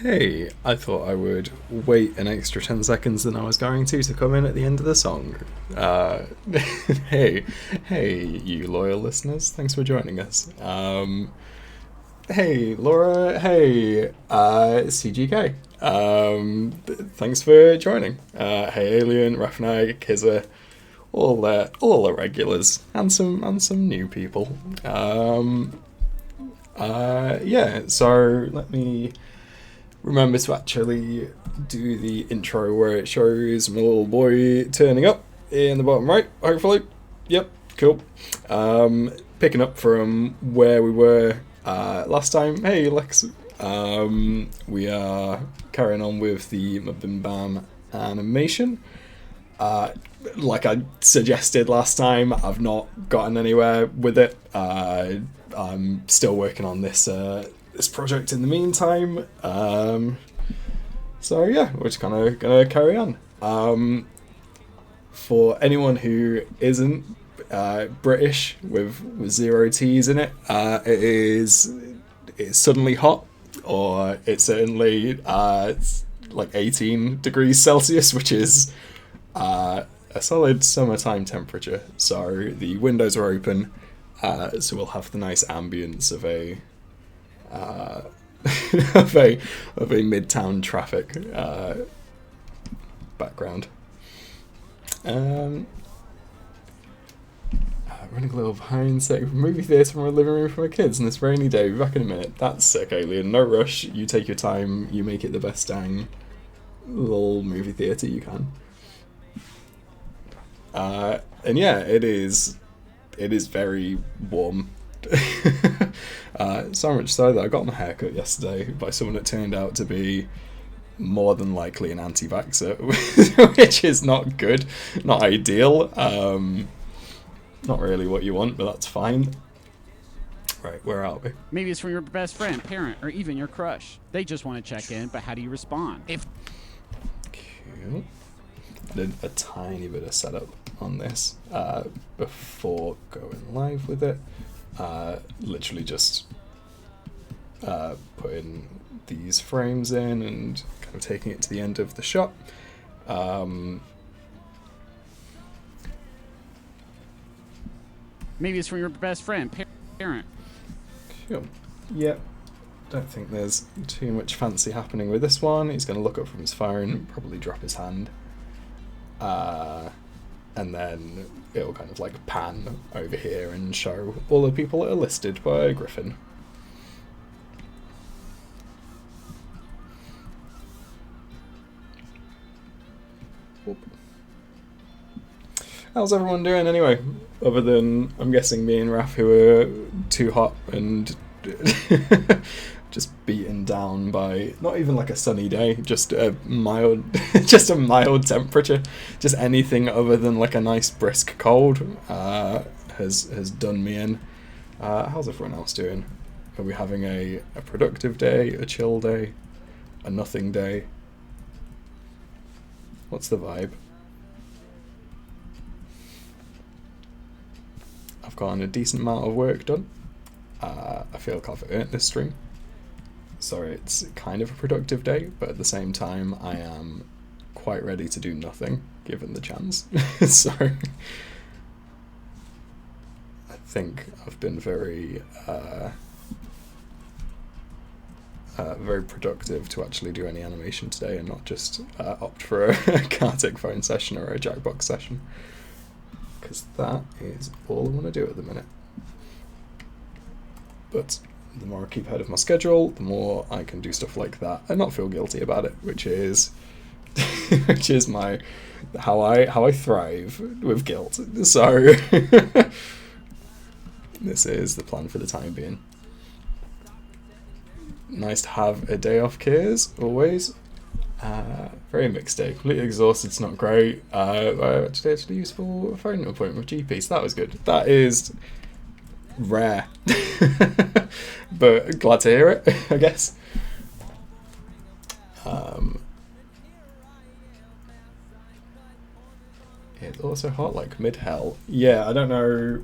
Hey, I thought I would wait an extra 10 seconds than I was going to come in at the end of the song. Uh, hey, hey, you loyal listeners, thanks for joining us. Hey, Laura, hey, CGK, thanks for joining. Hey, Alien, Rafnag, Kizza, all the regulars, and some new people. Yeah, so let me remember to actually do the intro where it shows my little boy turning up in the bottom right, hopefully. Yep, cool. Picking up from where we were last time. Hey, Lex. We are carrying on with the MBMBaM animation. Like I suggested last time, I've not gotten anywhere with it. I'm still working on this project in the meantime. So yeah, we're just kind of gonna carry on. For anyone who isn't British with zero T's in it, it's suddenly hot, or it's certainly it's like 18 degrees Celsius, which is a solid summertime temperature. So the windows are open, so we'll have the nice ambience of a of a midtown traffic background. Running a little behind, so movie theatre from a living room for my kids on this rainy day. Be back in a minute. That's sick, Alien. No rush. You take your time. You make it the best dang little movie theatre you can. And yeah, it is very warm. So much so that I got my haircut yesterday by someone that turned out to be more than likely an anti-vaxxer, which is not good, not ideal, not really what you want, but that's fine. Right, where are we? Maybe it's from your best friend, parent, or even your crush. They just want to check in, but how do you respond? Cool. I did a tiny bit of setup on this before going live with it. Literally just putting these frames in and kind of taking it to the end of the shot. Maybe it's from your best friend, parent. Cool. Yep. Don't think there's too much fancy happening with this one. He's going to look up from his phone, probably drop his hand. And then it'll kind of like pan over here and show all the people that are listed by Griffin. Whoop. How's everyone doing anyway? Other than, I'm guessing, me and Raph, who are too hot and just beaten down by not even like a sunny day, just a mild, just a mild temperature. Just anything other than like a nice brisk cold has done me in. How's everyone else doing? Are we having a productive day, a chill day, a nothing day? What's the vibe? I've gotten a decent amount of work done. I feel like I've earned this stream. So it's kind of a productive day, but at the same time I am quite ready to do nothing, given the chance. So I think I've been very very productive to actually do any animation today and not just opt for a Kartik phone session or a Jackbox session. Because that is all I want to do at the minute. But the more I keep ahead of my schedule, the more I can do stuff like that and not feel guilty about it, which is my how I thrive with guilt. So this is the plan for the time being. Nice to have a day off, Kiers, always. Very mixed day. Completely exhausted, it's not great. I actually had a useful phone appointment with GP, so that was good. That is rare. But glad to hear it, I guess. It's also hot, like mid-hell. Yeah, I don't know.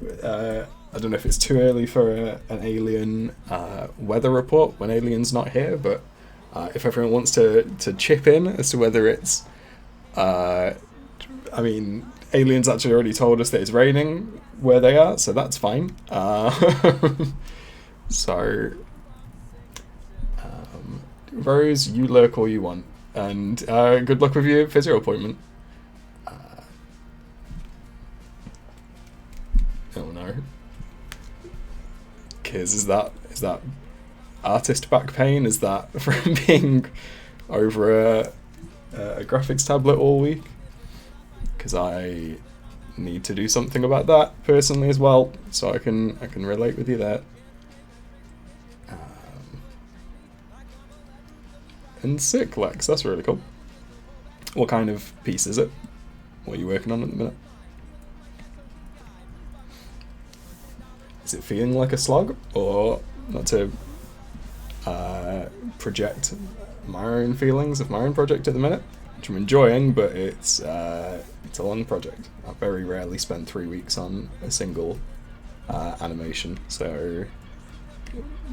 I don't know if it's too early for an alien weather report when Alien's not here, but If everyone wants to chip in as to whether it's, I mean, Aliens actually already told us that it's raining where they are, so that's fine. So, Rose, you lurk all you want, and good luck with your physio appointment. Oh no. Kiz, is that artist back pain? Is that from being over a graphics tablet all week? Because I need to do something about that personally as well, so I can relate with you there. And sick, Lex, that's really cool. What kind of piece is it? What are you working on at the minute? Is it feeling like a slog, or not to project my own feelings of my own project at the minute, which I'm enjoying, but it's a long project. I very rarely spend 3 weeks on a single animation, so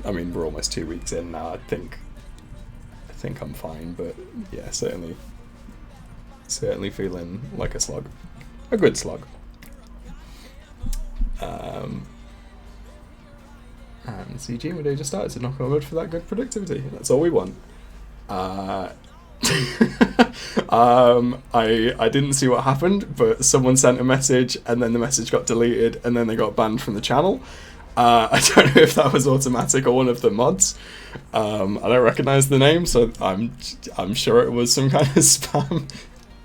I mean we're almost 2 weeks in now. I think I'm fine, but yeah, certainly feeling like a slog, a good slog. And CG, my day just started, so knock on wood for that good productivity. That's all we want. I didn't see what happened, but someone sent a message, and then the message got deleted, and then they got banned from the channel. I don't know if that was automatic or one of the mods. I don't recognise the name, so I'm sure it was some kind of spam.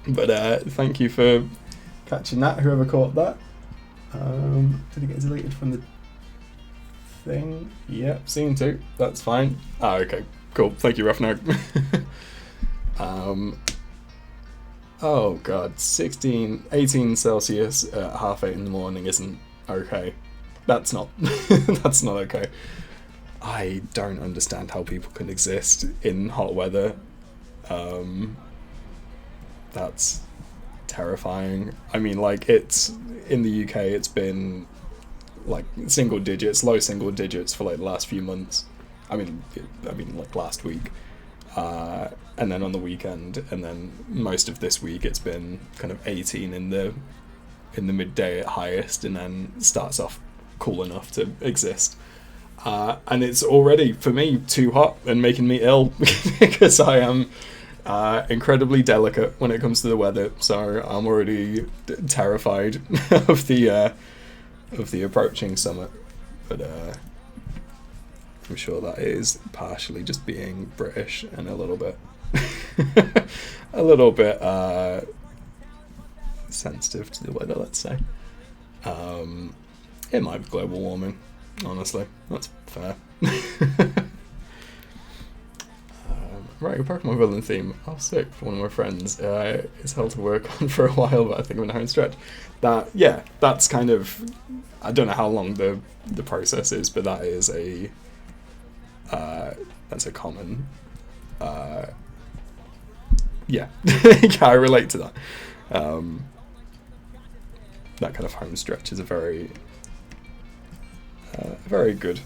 But thank you for catching that, whoever caught that. Did it get deleted from the thing? Yep, seemed to. That's fine. Ah, okay, cool. Thank you, Roughneck. Oh god, 18 Celsius at 8:30 in the morning isn't okay. That's not that's not okay. I don't understand how people can exist in hot weather. That's terrifying. I mean, like, it's in the UK, it's been like single digits, low single digits for like the last few months. I mean like last week, and then on the weekend, and then most of this week it's been kind of 18 in the midday at highest, and then starts off cool enough to exist. And it's already, for me, too hot and making me ill because I am incredibly delicate when it comes to the weather. So I'm already terrified of the approaching summer. But I'm sure that is partially just being British and a little bit sensitive to the weather, let's say. It might be global warming, honestly. That's fair. Right, a Pokemon villain theme. Oh, sick, for one of my friends. It's hell to work on for a while, but I think I'm in a home stretch. That's kind of... I don't know how long the process is, but that is that's a common... yeah, I relate to that. That kind of home stretch is a very good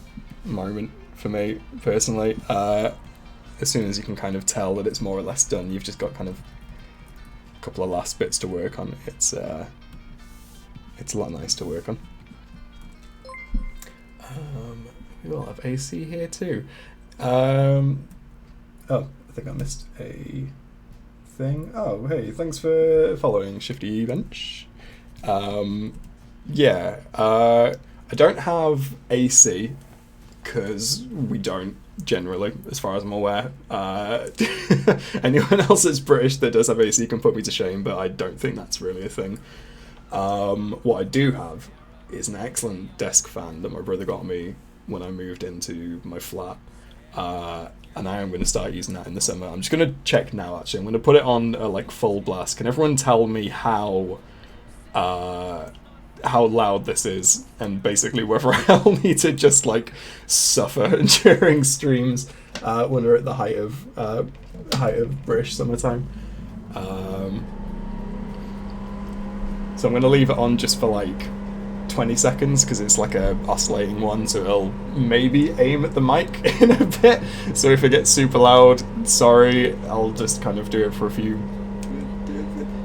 moment for me, personally. As soon as you can kind of tell that it's more or less done, you've just got kind of a couple of last bits to work on. It's a lot nice to work on. We all have AC here too. Oh, I think I missed a thing. Oh, hey, thanks for following Shifty Bench. Yeah, I don't have AC because we don't generally, as far as I'm aware. Anyone else that's British that does have AC can put me to shame, but I don't think that's really a thing. What I do have is an excellent desk fan that my brother got me when I moved into my flat, and I am going to start using that in the summer. I'm just going to check now, actually. I'm going to put it on like full blast. Can everyone tell me how loud this is, and basically whether I'll need to just like suffer during streams when we're at the height of British summertime. So I'm going to leave it on just for like 20 seconds because it's like a oscillating one, so it'll maybe aim at the mic in a bit. So if it gets super loud, sorry, I'll just kind of do it for a few.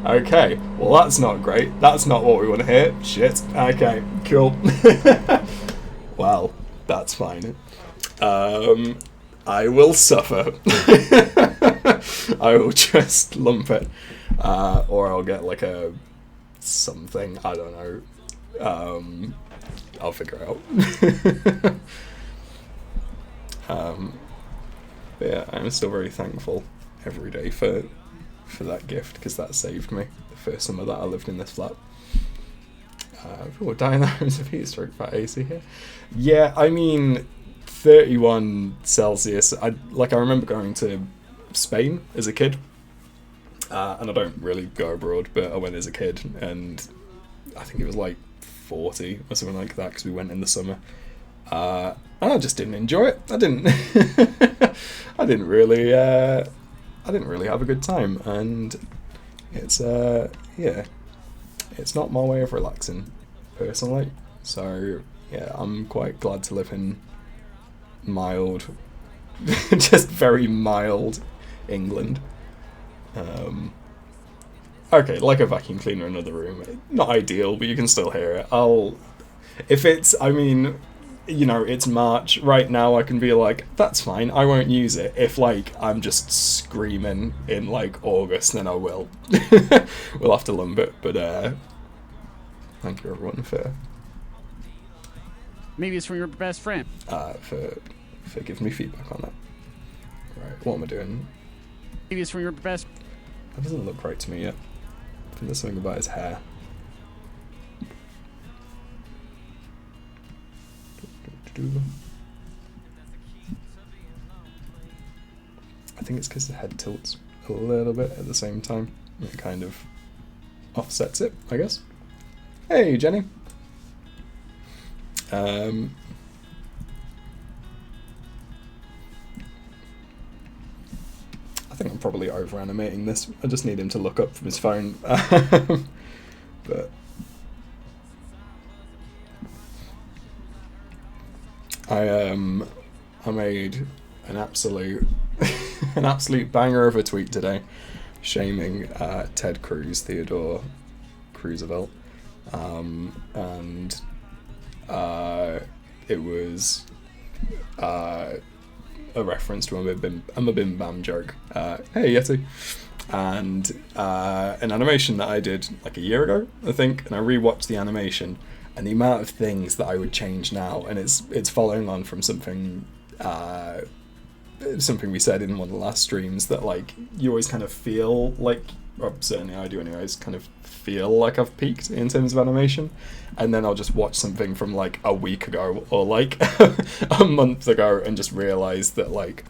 Okay, well that's not great. That's not what we want to hear. Shit. Okay, cool. Well, that's fine. I will suffer. I will just lump it. Or I'll get like a something, I don't know. I'll figure it out. But yeah, I'm still very thankful every day for that gift, because that saved me the first summer that I lived in this flat. Dying hours of heat stroke for AC here. Yeah, I mean, 31 Celsius. I remember going to Spain as a kid, and I don't really go abroad, but I went as a kid, and I think it was like 40 or something like that, because we went in the summer. And I just didn't enjoy it. I didn't really have a good time, and it's it's not my way of relaxing personally. So yeah, I'm quite glad to live in mild, just very mild England. Okay, like a vacuum cleaner in another room. Not ideal, but you can still hear it. It's March. Right now I can be like, that's fine, I won't use it. If, like, I'm just screaming in, like, August, then I will. We'll have to lump it, but, thank you everyone for... Maybe it's from your best friend. For giving me feedback on that. Right, what am I doing? Maybe it's from your best... That doesn't look right to me yet. I think there's something about his hair. I think it's because the head tilts a little bit at the same time. It kind of offsets it, I guess. Hey, Jenny. I think I'm probably over animating this. I just need him to look up from his phone. But I made an absolute banger of a tweet today, shaming Ted Cruz, Theodore Roosevelt, and it was a reference to a MBMBaM joke. Hey Yeti. And an animation that I did like a year ago, I think, and I rewatched the animation, and the amount of things that I would change now, and it's following on from something we said in one of the last streams, that like you always kind of feel like, or certainly I do anyways, kind of feel like I've peaked in terms of animation, and then I'll just watch something from like a week ago or like a month ago and just realize that like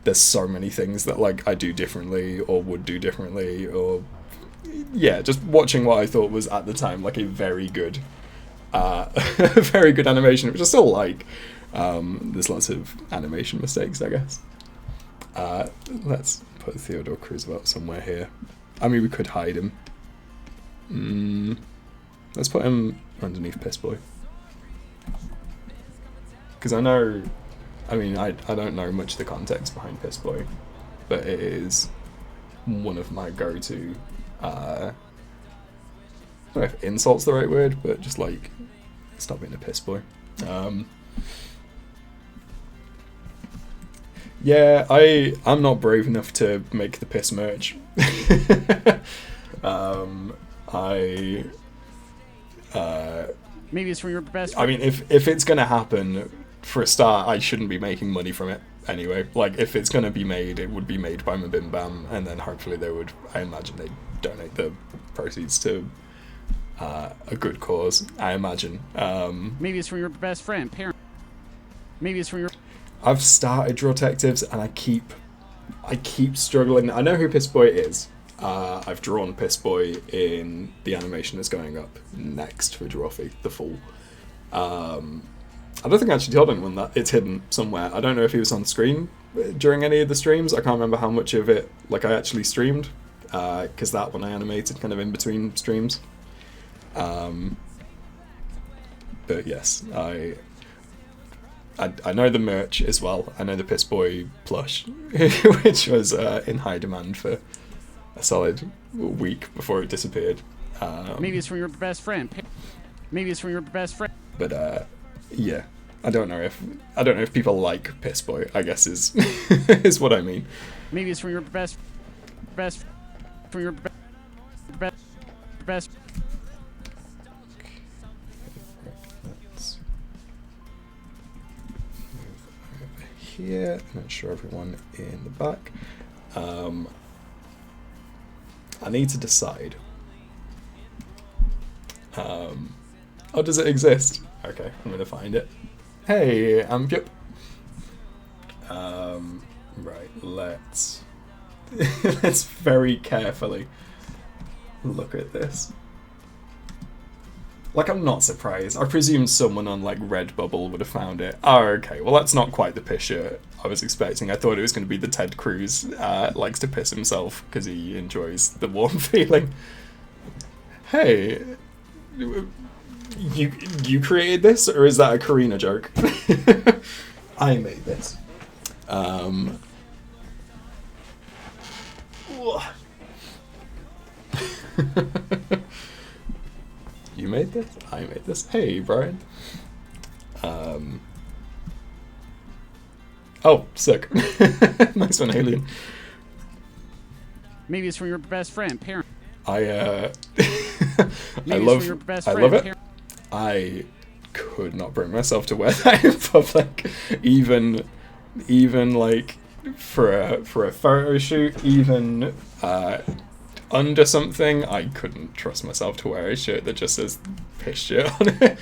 there's so many things that like I do differently or would do differently, or yeah, just watching what I thought was at the time like a very good very good animation, which I still like. There's lots of animation mistakes, I guess. Let's put Theodore Roosevelt somewhere here. I mean, we could hide him. Let's put him underneath Piss Boy. Because I don't know much of the context behind Piss Boy, but it is one of my go-to, I don't know if insult's the right word, but just like, stop being a piss boy. Yeah, I'm not brave enough to make the piss merch. Maybe it's from your best. I mean, if it's gonna happen, for a start, I shouldn't be making money from it anyway. Like, if it's gonna be made, it would be made by MBMBaM, and then hopefully I imagine they'd donate the proceeds to a good cause, I imagine. Maybe it's from your best friend, parent. Maybe it's from your... I've started Draw Detectives, and I keep struggling. I know who Piss Boy is. I've drawn Piss Boy in the animation that's going up next for Drawfee, the full. I don't think I actually told anyone that. It's hidden somewhere. I don't know if he was on screen during any of the streams. I can't remember how much of it like I actually streamed, because that one I animated kind of in between streams. But yes, I know the merch as well. I know the Piss Boy plush, which was in high demand for a solid week before it disappeared. Maybe it's from your best friend. Maybe it's from your best friend. But yeah, I don't know if people like Piss Boy, I guess is is what I mean. Maybe it's from your best from your best. Let's move over here and show everyone in the back. I need to decide. Oh, does it exist? Okay, I'm gonna find it. Hey, yep. Right, let's let's very carefully look at this. Like, I'm not surprised. I presume someone on, like, Redbubble would have found it. Oh, okay. Well, that's not quite the piss shirt I was expecting. I thought it was going to be the Ted Cruz likes to piss himself because he enjoys the warm feeling. Hey, you created this, or is that a Karina joke? I made this. You made this? I made this. Hey, Brian. Oh, sick. Nice one, Alien. Maybe it's from your best friend, parent. I Maybe love it's from your best I friend, love it. parent. I could not bring myself to wear that in public, even like for a photo shoot, even under something. I couldn't trust myself to wear a shirt that just says piss shirt on it.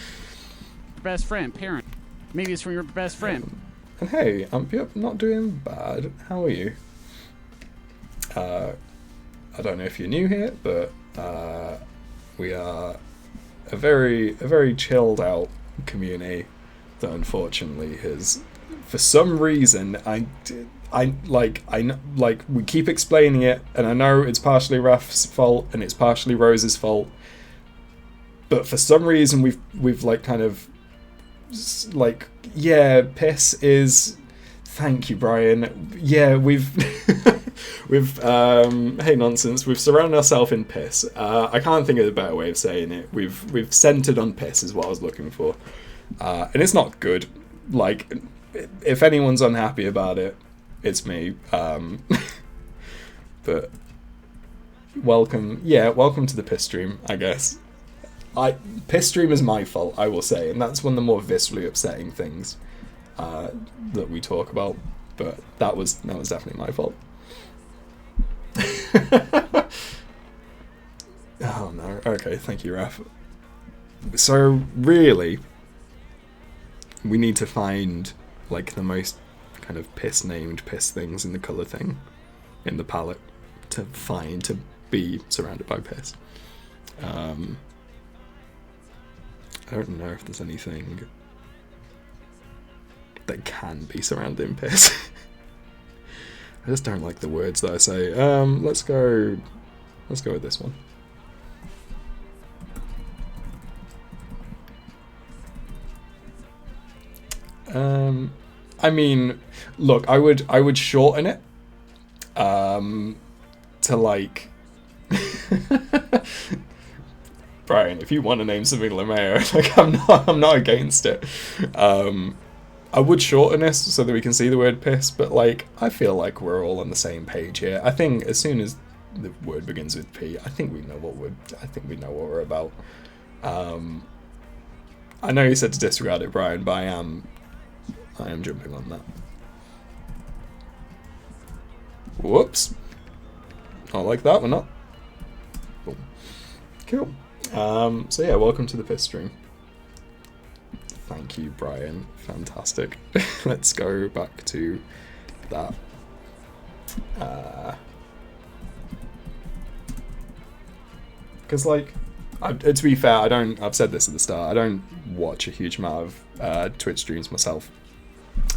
Best friend, parent. Maybe it's from your best friend. And hey, yep, not doing bad. How are you? I don't know if you're new here, but we are a very chilled out community that unfortunately has, for some reason, we keep explaining it, and I know it's partially Raf's fault and it's partially Rose's fault, but for some reason we've like kind of like, yeah, piss is, thank you, Brian. Yeah, we've hey nonsense, we've surrounded ourselves in piss. I can't think of a better way of saying it. We've centered on piss is what I was looking for, and it's not good. Like, if anyone's unhappy about it, it's me. But welcome to the piss stream, I guess. Piss stream is my fault, I will say, and that's one of the more viscerally upsetting things that we talk about. But that was definitely my fault. Oh no. Okay, thank you, Raf. So really, we need to find like the most kind of named piss things in the color thing in the palette to be surrounded by piss. I don't know if there's anything that can be surrounded in piss. I just don't like the words that I say. Let's go with this one. I mean, look, I would shorten it to like Brian, if you want to name something LeMayo, like I'm not against it. I would shorten this so that we can see the word piss, but like I feel like we're all on the same page here. I think as soon as the word begins with P, I think we know what we're about. I know you said to disregard it, Brian, but I am jumping on that. Whoops. Not like that, we're not. Boom. Cool. So yeah, welcome to the piss stream. Thank you, Brian. Fantastic. Let's go back to that. Because, like, to be fair, I've said this at the start, I don't watch a huge amount of Twitch streams myself.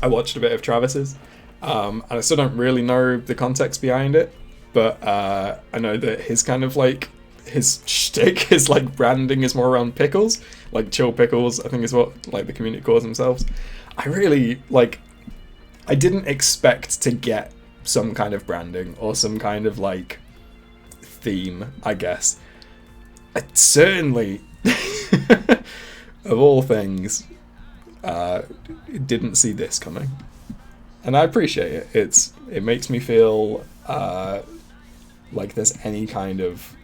I watched a bit of Travis's, and I still don't really know the context behind it, but I know that his kind of, like, his shtick, his like branding is more around pickles, like chill pickles, I think is what like the community calls themselves. I really like. I didn't expect to get some kind of branding or some kind of like theme, I guess. I certainly, of all things, didn't see this coming, and I appreciate it. It makes me feel like there's any kind of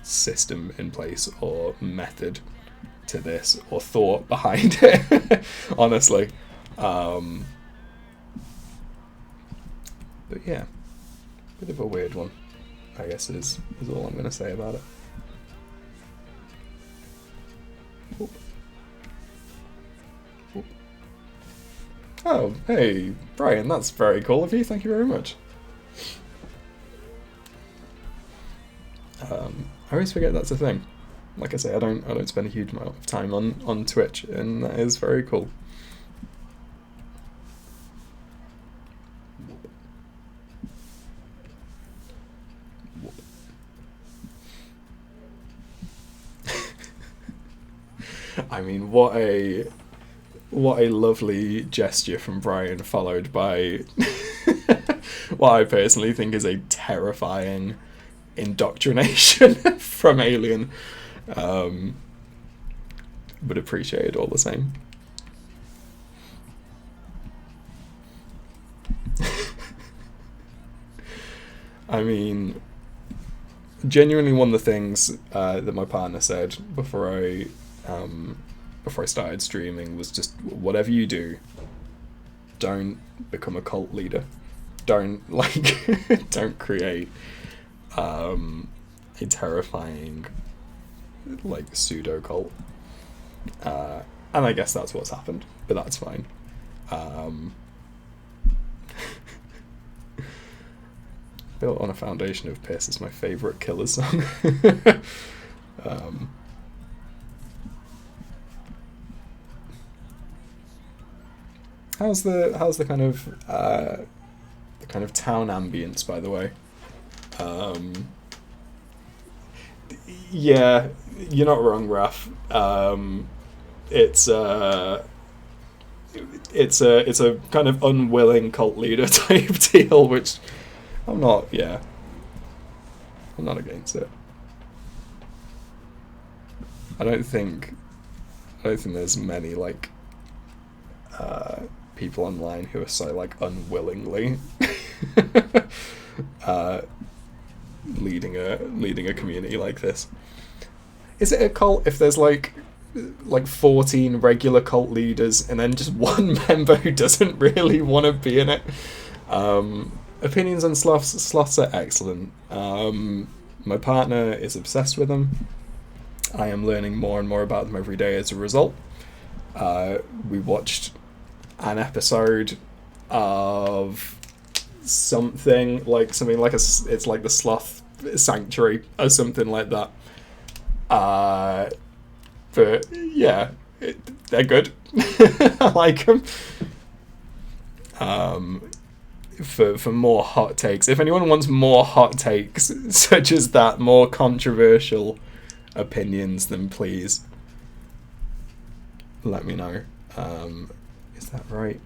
system in place or method to this or thought behind it. Honestly, but yeah, bit of a weird one, I guess is all I'm gonna say about it. Oop. Oop. Oh, hey, Brian, that's very cool of you. Thank you very much. I always forget that's a thing. Like I say, I don't spend a huge amount of time on Twitch, and that is very cool. I mean, what a lovely gesture from Brian, followed by what I personally think is a terrifying indoctrination from Alien. But appreciated all the same. I mean, genuinely one of the things that my partner said before I started streaming was just, whatever you do, don't become a cult leader. Don't don't create a terrifying like pseudo cult. And I guess that's what's happened, but that's fine. Built on a Foundation of Piss is my favourite Killer song. How's the kind of town ambience, by the way? Yeah, you're not wrong, Raph. It's a kind of unwilling cult leader type deal, which I'm not against it. I don't think there's many like people online who are so like unwillingly leading a community like this. Is it a cult if there's like 14 regular cult leaders and then just one member who doesn't really want to be in it? Opinions on sloths are excellent. My partner is obsessed with them. I am learning more and more about them every day as a result. We watched an episode of something like it's like the Sloth Sanctuary or something like that. But yeah, they're good. I like them. For more hot takes, if anyone wants more hot takes such as that, more controversial opinions, then please let me know. Is that right?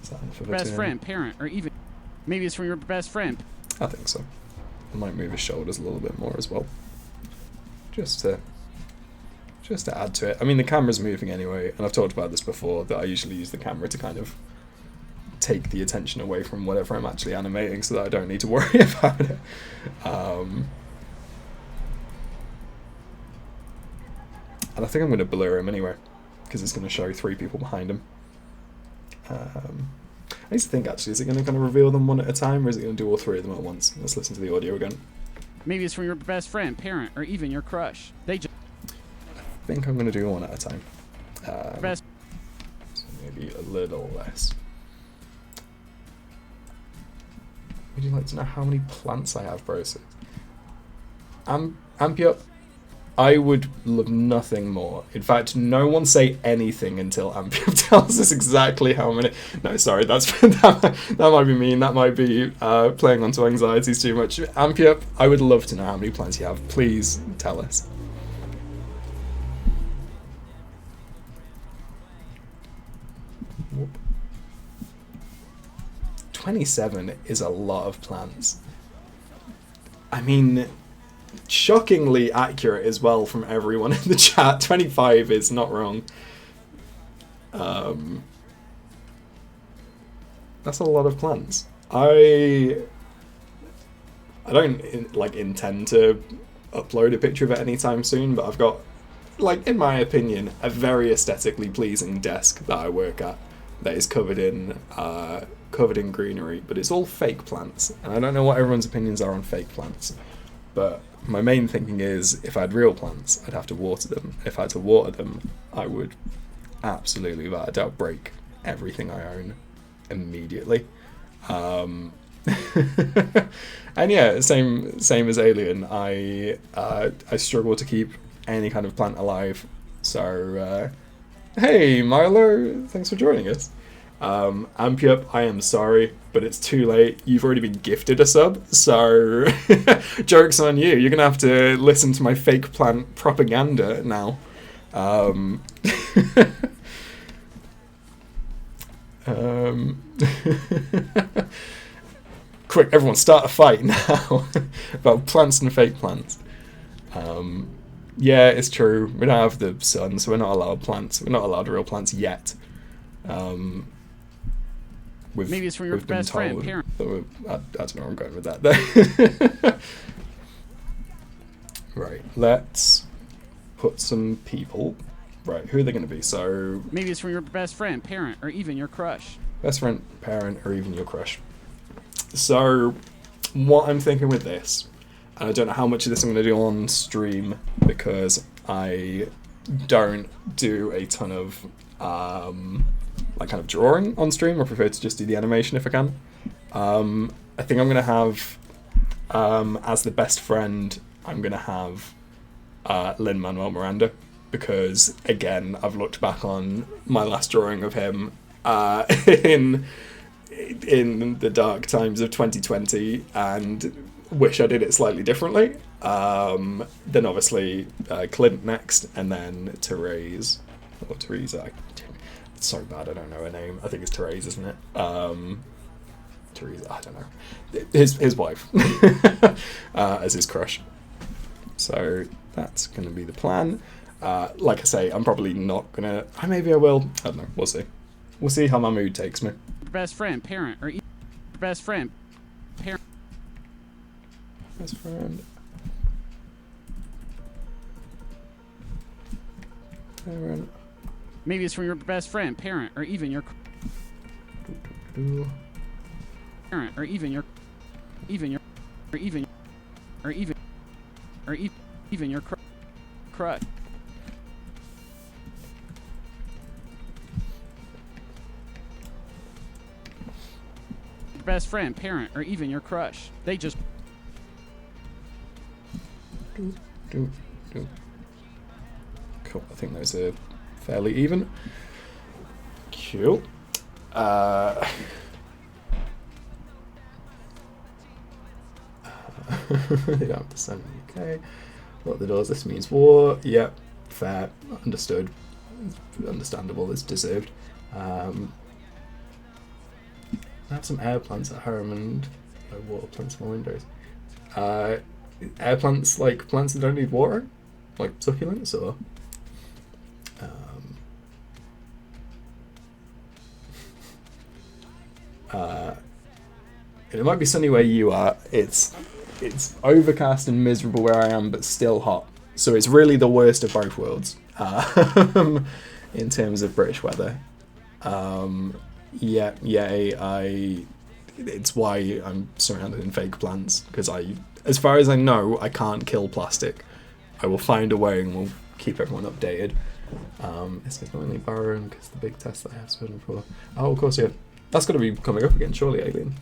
Is that enough of a Best turn? friend, parent, or even maybe it's from your best friend. I think so. I might move his shoulders a little bit more as well, just to add to it. I mean, the camera's moving anyway, and I've talked about this before, that I usually use the camera to kind of take the attention away from whatever I'm actually animating so that I don't need to worry about it. And I think I'm going to blur him anyway, because it's going to show 3 people behind him. I need to think, actually, is it going to kind of reveal them one at a time, or is it going to do all 3 of them at once? Let's listen to the audio again. Maybe it's from your best friend, parent, or even your crush. They just... I think I'm going to do one at a time. Best. So maybe a little less. Would you like to know how many plants I have, bro? Amp you up. I would love nothing more. In fact, no one say anything until Ampiup tells us exactly how many. No, sorry, that might be mean. That might be playing onto anxieties too much. Ampiup, I would love to know how many plants you have. Please tell us. Whoop. 27 is a lot of plants. I mean, shockingly accurate as well from everyone in the chat. 25 is not wrong. That's a lot of plants. I don't intend to upload a picture of it anytime soon, but I've got, like, in my opinion, a very aesthetically pleasing desk that I work at that is covered in greenery, but it's all fake plants, and I don't know what everyone's opinions are on fake plants, but my main thinking is if I had real plants, I'd have to water them. If I had to water them, I would absolutely, without a doubt, break everything I own immediately. And yeah, same as Alien, I struggle to keep any kind of plant alive. So hey Milo, thanks for joining us. Ampiup, I am sorry, but it's too late. You've already been gifted a sub, so joke's on you. You're gonna have to listen to my fake plant propaganda now. Quick, everyone, start a fight now about plants and fake plants. Yeah, it's true. We don't have the sun, so we're not allowed plants. We're not allowed real plants yet. Maybe it's from your best friend, parent. I don't know where I'm going with that. Right, let's put some people. Right, who are they going to be? So maybe it's from your best friend, parent, or even your crush. Best friend, parent, or even your crush. So what I'm thinking with this, and I don't know how much of this I'm going to do on stream because I don't do a ton of like kind of drawing on stream. I prefer to just do the animation if I can. I think I'm going to have as the best friend, I'm going to have Lin-Manuel Miranda, because again, I've looked back on my last drawing of him in the dark times of 2020 and wish I did it slightly differently. Then obviously Clint next, and then Therese, or Teresa. It's so bad I don't know her name. I think it's Therese, isn't it? Teresa, I don't know. His wife as his crush. So that's going to be the plan. Like I say, I'm probably not going to... Maybe I will. I don't know. We'll see. We'll see how my mood takes me. Best friend, parent, or best friend, parent. Best friend. Parent. Maybe it's from your best friend, parent, or even your parent, or even your crush. Best friend, parent, or even your crush. They just Cool. I think those are fairly even. Cool. They don't have to send UK. Lock the doors. This means war. Yep. Fair. Understood. Understandable. It's deserved. I have some air plants at home and water plants in my windows. Air plants, like plants that don't need water, like succulents, or it might be sunny where you are. It's overcast and miserable where I am, but still hot. So it's really the worst of both worlds in terms of British weather. It's why I'm surrounded in fake plants, because as far as I know, I can't kill plastic. I will find a way and we'll keep everyone updated. It's not only Baron, because the big test that I have spoken for. Oh, of course, yeah. That's going to be coming up again, surely, Alien.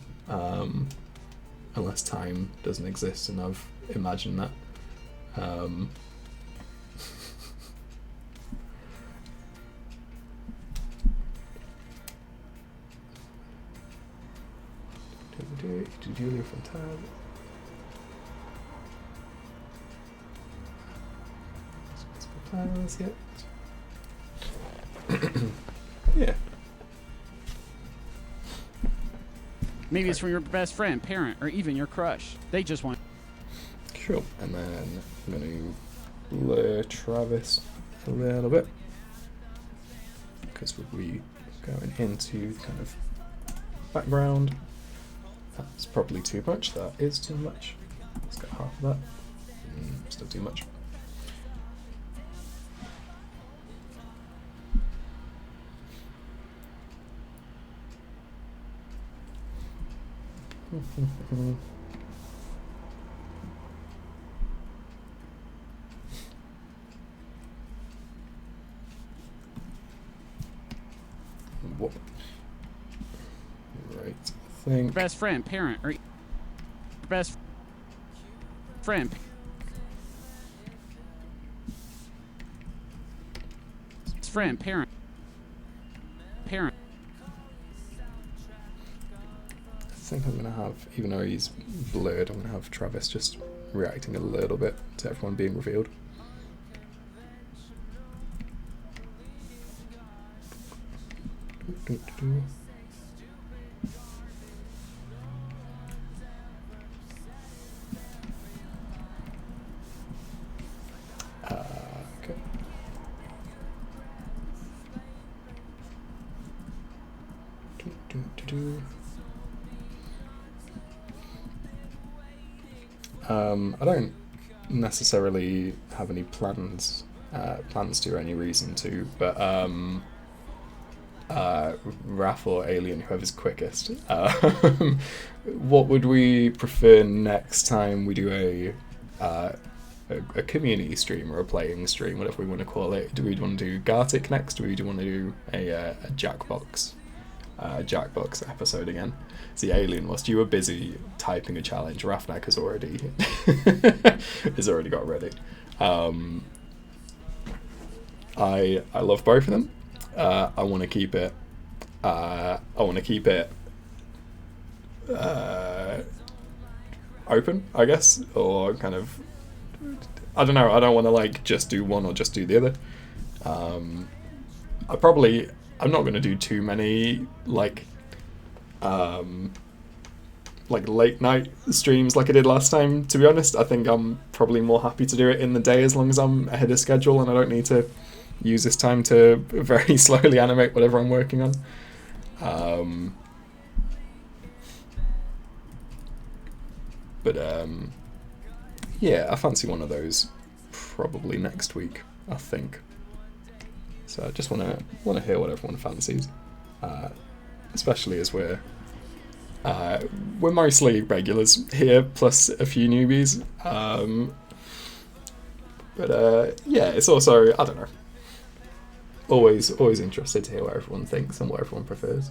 Unless time doesn't exist and I've imagined that. Julia from Tab. Plans yet? Yeah. Maybe it's from your best friend, parent, or even your crush. They just want. Cool. And then I'm going to blur Travis a little bit because we'll be going into kind of background. That's probably too much. That is too much. Let's get half of that. Still too much. Whoop. Right, I think. Best friend, parent, or best friend. Friend, parent. I think I'm gonna have, even though he's blurred, I'm gonna have Travis just reacting a little bit to everyone being revealed. Okay. I don't necessarily have any plans to or any reason to, but Raph or Alien, whoever's quickest, what would we prefer next time we do a community stream or a playing stream, whatever we want to call it? Do we want to do Gartic next? Do we want to do a Jackbox episode again? See, Alien, whilst you were busy typing a challenge, Rafnak has already got ready. I love both of them. I want to keep it. Open, I guess, or kind of. I don't know. I don't want to like just do one or just do the other. I'm not going to do too many like late night streams like I did last time. To be honest, I think I'm probably more happy to do it in the day as long as I'm ahead of schedule and I don't need to use this time to very slowly animate whatever I'm working on. Yeah, I fancy one of those probably next week, I think. So I just want to hear what everyone fancies, especially as we're mostly regulars here, plus a few newbies. Yeah, it's also, I don't know, always interested to hear what everyone thinks and what everyone prefers.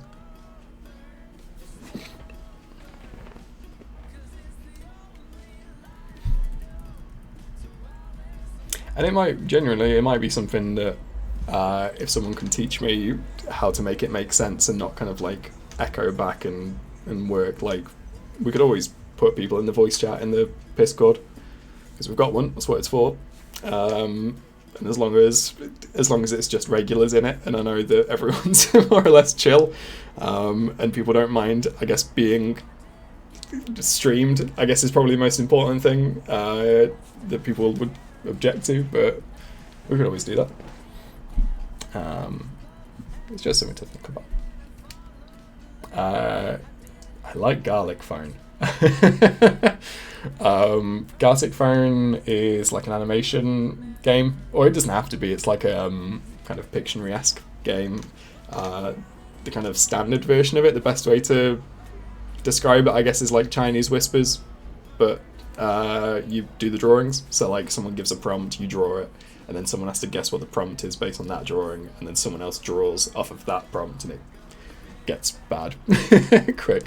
And it might be something that if someone can teach me how to make it make sense and not kind of like echo back and work, like we could always put people in the voice chat in the Discord because we've got one. That's what it's for. And as long as it's just regulars in it, and I know that everyone's more or less chill, and people don't mind, I guess being streamed, I guess is probably the most important thing that people would object to, but we could always do that. It's just something to think about. I like Garlic Phone. Garlic Phone is like an animation game, or it doesn't have to be. It's like a kind of Pictionary-esque game. The kind of standard version of it, the best way to describe it, I guess, is like Chinese whispers, but you do the drawings. So like someone gives a prompt, you draw it, and then someone has to guess what the prompt is based on that drawing, and then someone else draws off of that prompt, and it gets bad quick.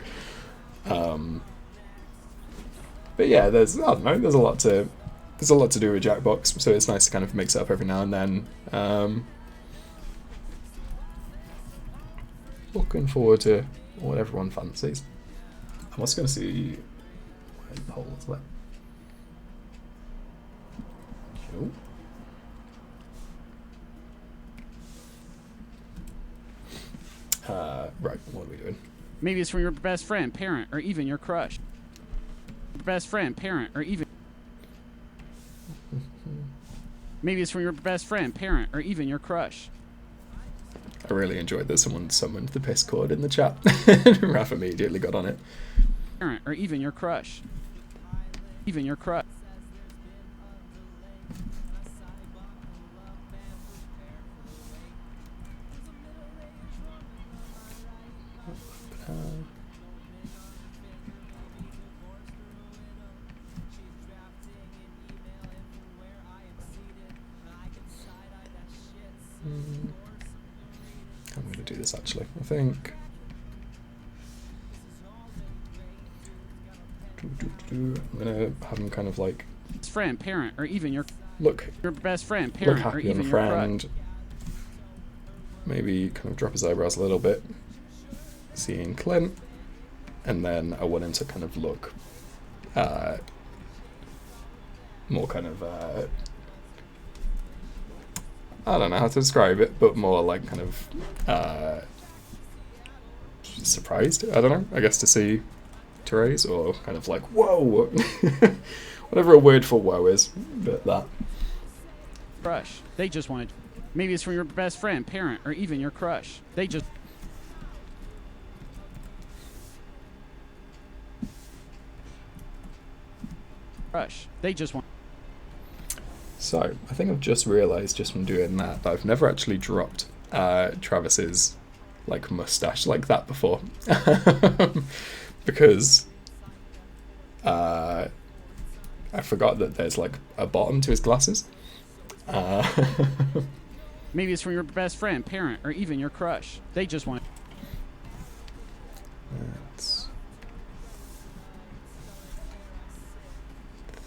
But yeah, there's a lot to do with Jackbox, so it's nice to kind of mix it up every now and then. Looking forward to what everyone fancies. I'm also going to see where the poll is left. Cool. Right, what are we doing? Maybe it's from your best friend, parent, or even your crush. Best friend, parent, or even... Maybe it's from your best friend, parent, or even your crush. I really enjoyed that someone summoned the piss cord in the chat. Raph immediately got on it. Parent, or even your crush. Even your crush. I'm going to do this actually, I think. I'm going to have him kind of like... Friend, parent, or even your... Look. Your best friend, Look parent, or happy even and your crush. friend. Maybe kind of drop his eyebrows a little bit. Seeing Clint. And then I want him to kind of look more kind of... I don't know how to describe it, but more like kind of surprised, I don't know, I guess, to see Therese, or kind of like, whoa! Whatever a word for whoa is, but that. Crush. They just wanted... Maybe it's from your best friend, parent, or even your crush. They just... Crush. They just want... So, I think I've just realised just from doing that I've never actually dropped Travis's like mustache like that before. Because I forgot that there's like a bottom to his glasses. Maybe it's from your best friend, parent, or even your crush. They just want... Let's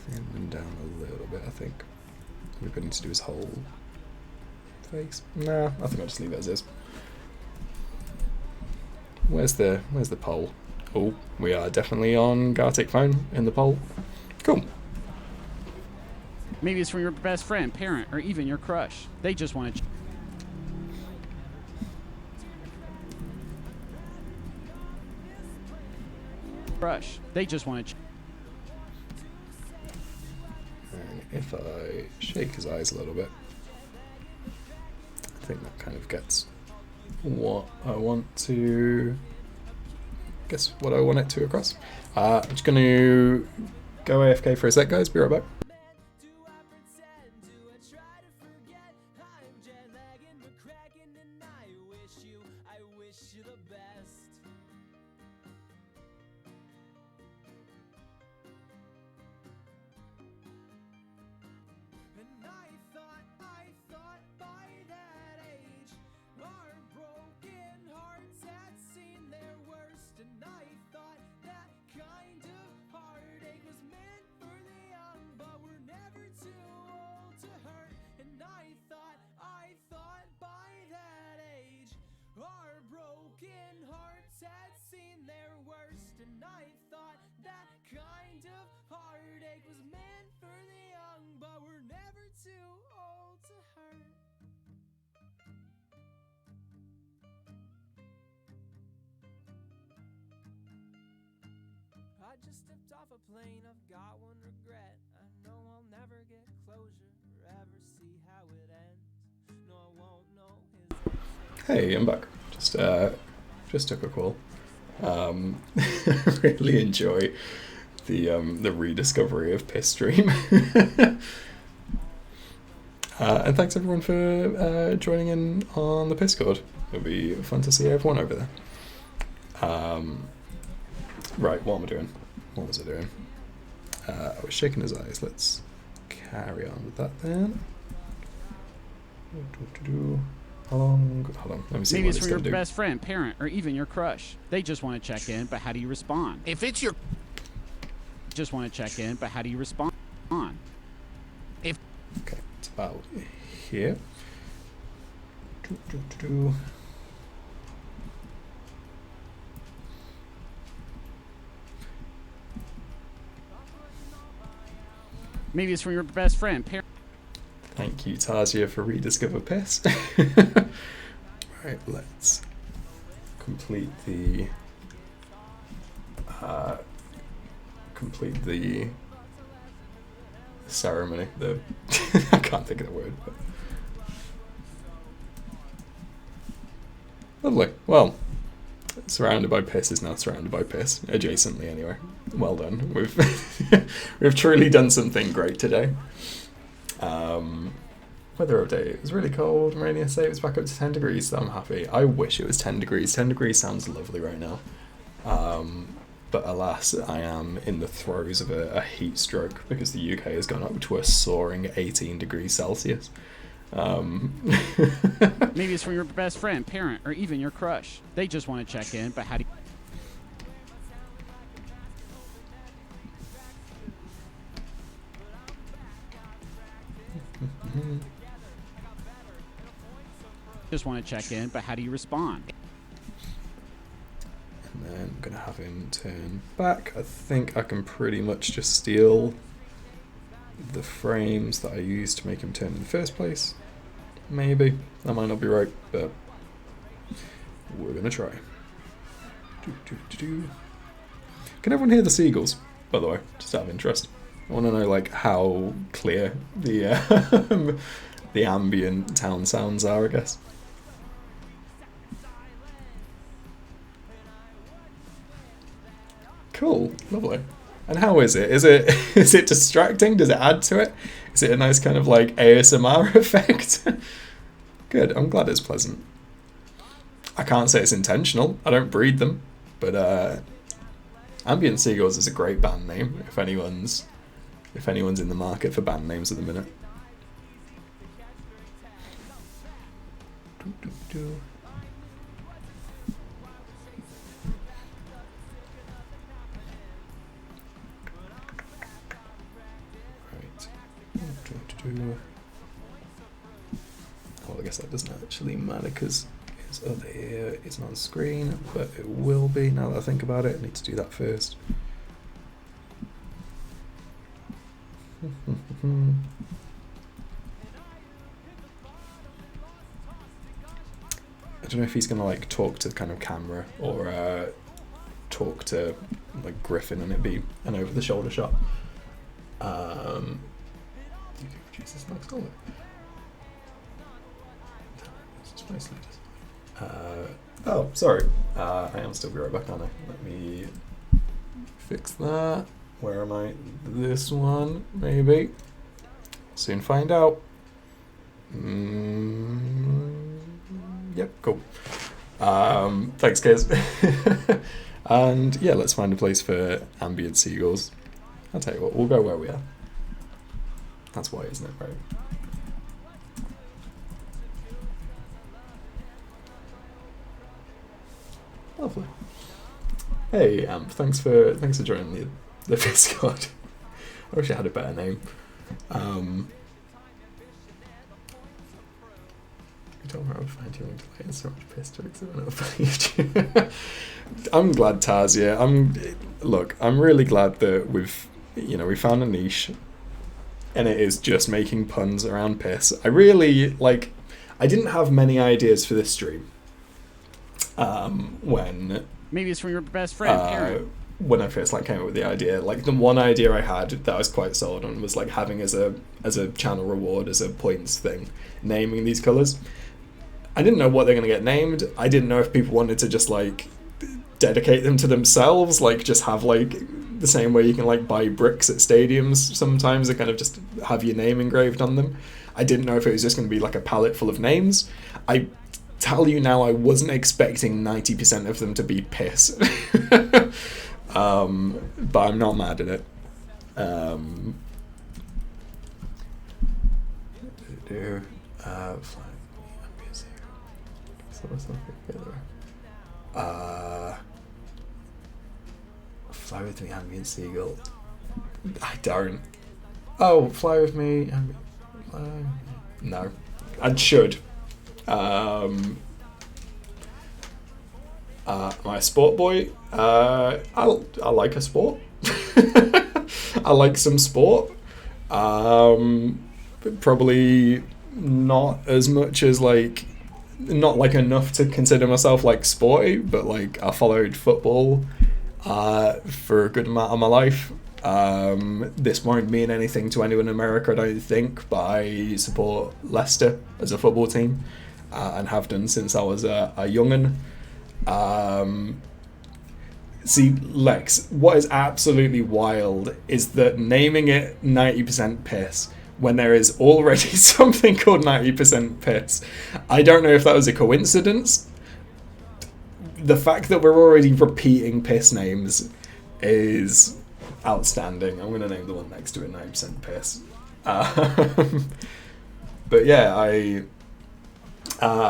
thin them down a little bit, I think. We're going to do his whole face. Nah, I think I'll just leave it as is. Where's the poll? Oh, we are definitely on Gartic phone in the poll. Cool. Maybe it's from your best friend, parent, or even your crush. They just want to... Crush. They just want to... And if I shake his eyes a little bit, I think that kind of gets what I want to... guess what I want it to across. I'm just going to go AFK for a sec, guys. Be right back. I just stepped off a plane, I've got one regret. I know I'll never get closure or ever see how it ends. No, I won't know his... Hey, I'm back. Just took a call. Really enjoy the rediscovery of Piss Stream. And thanks everyone for joining in on the Piscord. It'll be fun to see everyone over there. Right, what am I doing? What was I doing? I was shaking his eyes. Let's carry on with that then. Hold on. Let me see Maybe what it's it's from your going to do. best friend, parent, or even your crush. They just want to check in, but how do you respond? If it's your... Just want to check in, but how do you respond? If... Okay, it's about here. Maybe it's from your best friend, parent. Thank you, Tasia, for rediscover piss. Right, let's complete the ceremony. The I can't think of the word. But. Lovely. Well, surrounded by piss is now surrounded by piss, adjacently anyway. Well done. We've truly done something great today. Weather update. It was really cold and rainy yesterday. It was back up to 10 degrees, so I'm happy. I wish it was 10 degrees. 10 degrees sounds lovely right now. But alas, I am in the throes of a heat stroke because the UK has gone up to a soaring 18 degrees Celsius. Maybe it's from your best friend, parent, or even your crush. They just want to check in, but how do you... just want to check in, but how do you respond? And then I'm going to have him turn back. I think I can pretty much just steal the frames that I used to make him turn in the first place. Maybe. That might not be right, but we're going to try. Can everyone hear the seagulls, by the way? Just out of interest. I want to know like how clear the the ambient town sounds are, I guess. Cool, lovely. And how is it? Is it distracting? Does it add to it? Is it a nice kind of like ASMR effect? Good, I'm glad it's pleasant. I can't say it's intentional. I don't breed them, but Ambient Seagulls is a great band name. If anyone's in the market for band names at the minute. Well, I guess that doesn't actually matter because it's over here, it's not on screen, but it will be now that I think about it. I need to do that first. I don't know if he's gonna like talk to the kind of camera or talk to like Griffin and it be an over-the-shoulder shot. Jesus, next door. Oh, sorry. I am still be right back, aren't I? Let me fix that. Where am I? This one, maybe. Soon find out. Yep, cool. Thanks, guys. And yeah, let's find a place for Ambient Seagulls. I'll tell you what, we'll go where we are. That's why, isn't it, right? Lovely. Hey, Amp, thanks for joining the Discord. I wish I had a better name. You told me I would find you into like so much piss jokes on YouTube. I'm glad, Tasia. I'm really glad that we found a niche. And it is just making puns around piss. I didn't have many ideas for this stream. When maybe it's from your best friend, parent. When I first came up with the idea, the one idea I had that I was quite sold on was having as a channel reward, as a points thing, naming these colours. I didn't know what they're gonna get named. I didn't know if people wanted to just dedicate them to themselves, just have the same way you can buy bricks at stadiums sometimes and kind of just have your name engraved on them. I didn't know if it was just going to be a palette full of names. I tell you now, I wasn't expecting 90% of them to be piss. But I'm not mad at it. Fly with me, Ambient Seagull. I don't. Oh, fly with me. No, I should. Am I a sport boy? I like a sport. I like some sport. Probably not as much as like, not like enough to consider myself like sporty, but like I followed football for a good amount of my life. This won't mean anything to anyone in America, I don't think, but I support Leicester as a football team, and have done since I was a young'un. See, Lex, what is absolutely wild is that naming it 90% piss when there is already something called 90% piss. I don't know if that was a coincidence. The fact that we're already repeating piss names is outstanding. I'm going to name the one next to it 90% piss. But yeah, I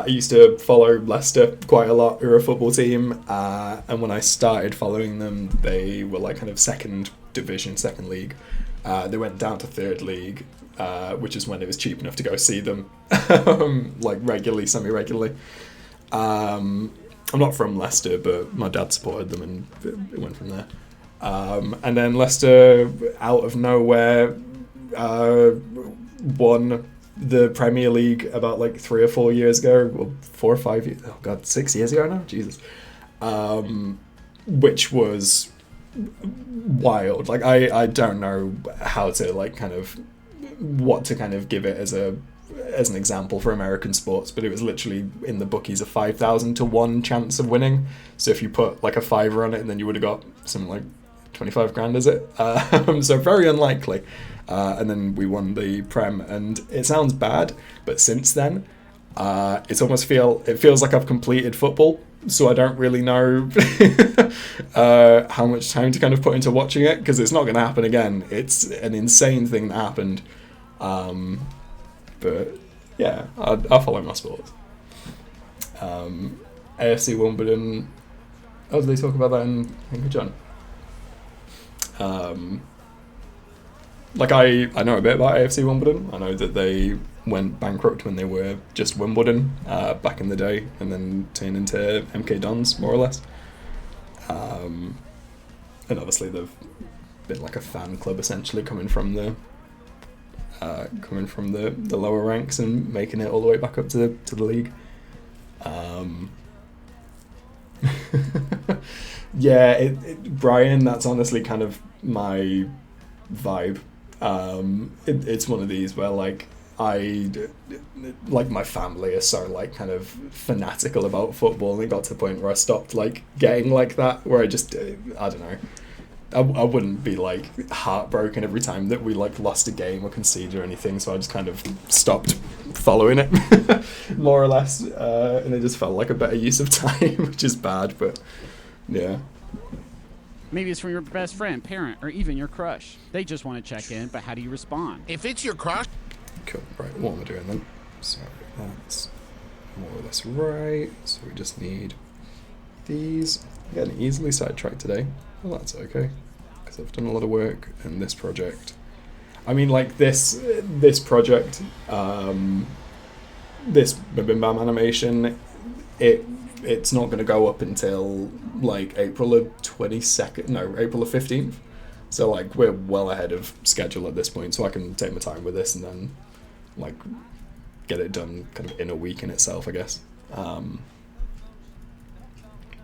used to follow Leicester quite a lot. They're a football team, and when I started following them, they were like kind of second division, second league. They went down to third league, which is when it was cheap enough to go see them, like regularly, semi-regularly. I'm not from Leicester, but my dad supported them, and it went from there. And then Leicester, out of nowhere, won the Premier League about like 3 or 4 years ago, or 4 or 5 years, oh god, 6 years ago now, Jesus. Which was wild. Like I don't know how to like kind of what to kind of give it as an example for American sports, but it was literally in the bookies a 5,000 to 1 chance of winning. So if you put like a fiver on it, and then you would have got something like 25 grand, is it? So very unlikely. And then we won the Prem, and it sounds bad, but since then, it feels like I've completed football. So I don't really know how much time to kind of put into watching it, because it's not going to happen again. It's an insane thing that happened. But yeah, I'll follow my sports. AFC Wimbledon. Oh, did they talk about that in John? Like I know a bit about AFC Wimbledon. I know that they went bankrupt when they were just Wimbledon back in the day, and then turned into MK Dons, more or less. And obviously they've been like a fan club, essentially coming from the lower ranks and making it all the way back up to the league. Yeah, Brian, that's honestly kind of my vibe. It's one of these where like my family is so like kind of fanatical about football, and it got to the point where I stopped like getting like that, where I just I don't know, I wouldn't be like heartbroken every time that we like lost a game or conceded or anything, so I just kind of stopped following it more or less, and it just felt like a better use of time, which is bad, but yeah. Maybe it's from your best friend, parent, or even your crush. They just want to check in, but how do you respond? If it's your crush... Cool, right, what am I doing then? So that's more or less right, so we just need these. I'm getting easily sidetracked today. Well, that's okay, because I've done a lot of work in this project. I mean, like this project, this MBMBaM animation, it's not going to go up until like April of 15th. So like we're well ahead of schedule at this point, so I can take my time with this and then like get it done kind of in a week in itself, I guess.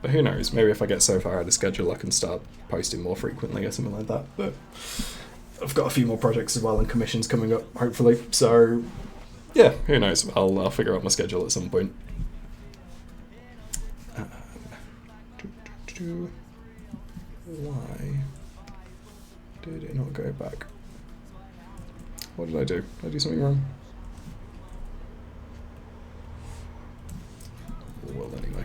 But who knows, maybe if I get so far out of schedule I can start posting more frequently or something like that. But I've got a few more projects as well and commissions coming up, hopefully. So yeah, who knows, I'll figure out my schedule at some point. Why did it not go back? What did I do? Did I do something wrong? Well, anyway.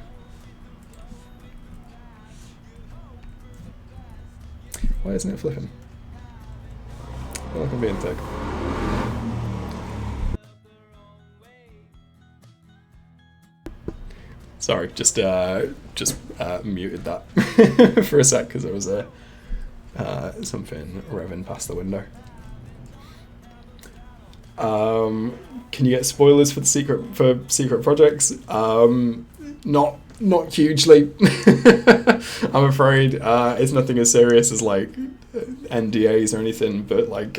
Why isn't it flipping? I feel like I'm being thick. Sorry, just muted that for a sec because there was something revving past the window. Can you get spoilers for secret projects? Not hugely. I'm afraid it's nothing as serious as like NDAs or anything, but like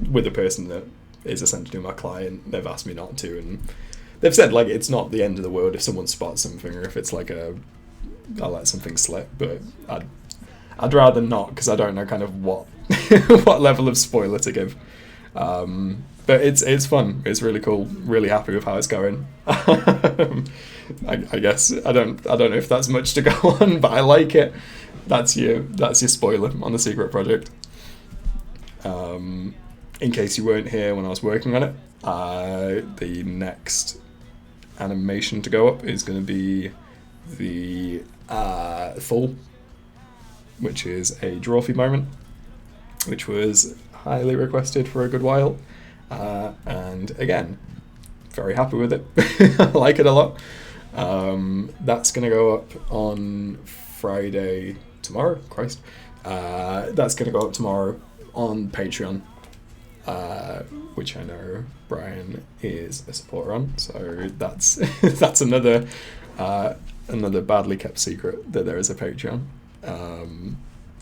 with the person that is essentially my client, they've asked me not to, and they've said like it's not the end of the world if someone spots something, or if it's like I let something slip, but I'd rather not, because I don't know kind of what what level of spoiler to give. But it's fun. It's really cool. Really happy with how it's going. I guess I don't know if that's much to go on, but I like it. That's your spoiler on the secret project. In case you weren't here when I was working on it, the next animation to go up is going to be the full, which is a draw feed moment, which was highly requested for a good while, and again, very happy with it. I like it a lot. That's going to go up on Friday tomorrow. Christ, that's going to go up tomorrow on Patreon, which I know Brian is a supporter on. So that's that's another badly kept secret that there is a Patreon, and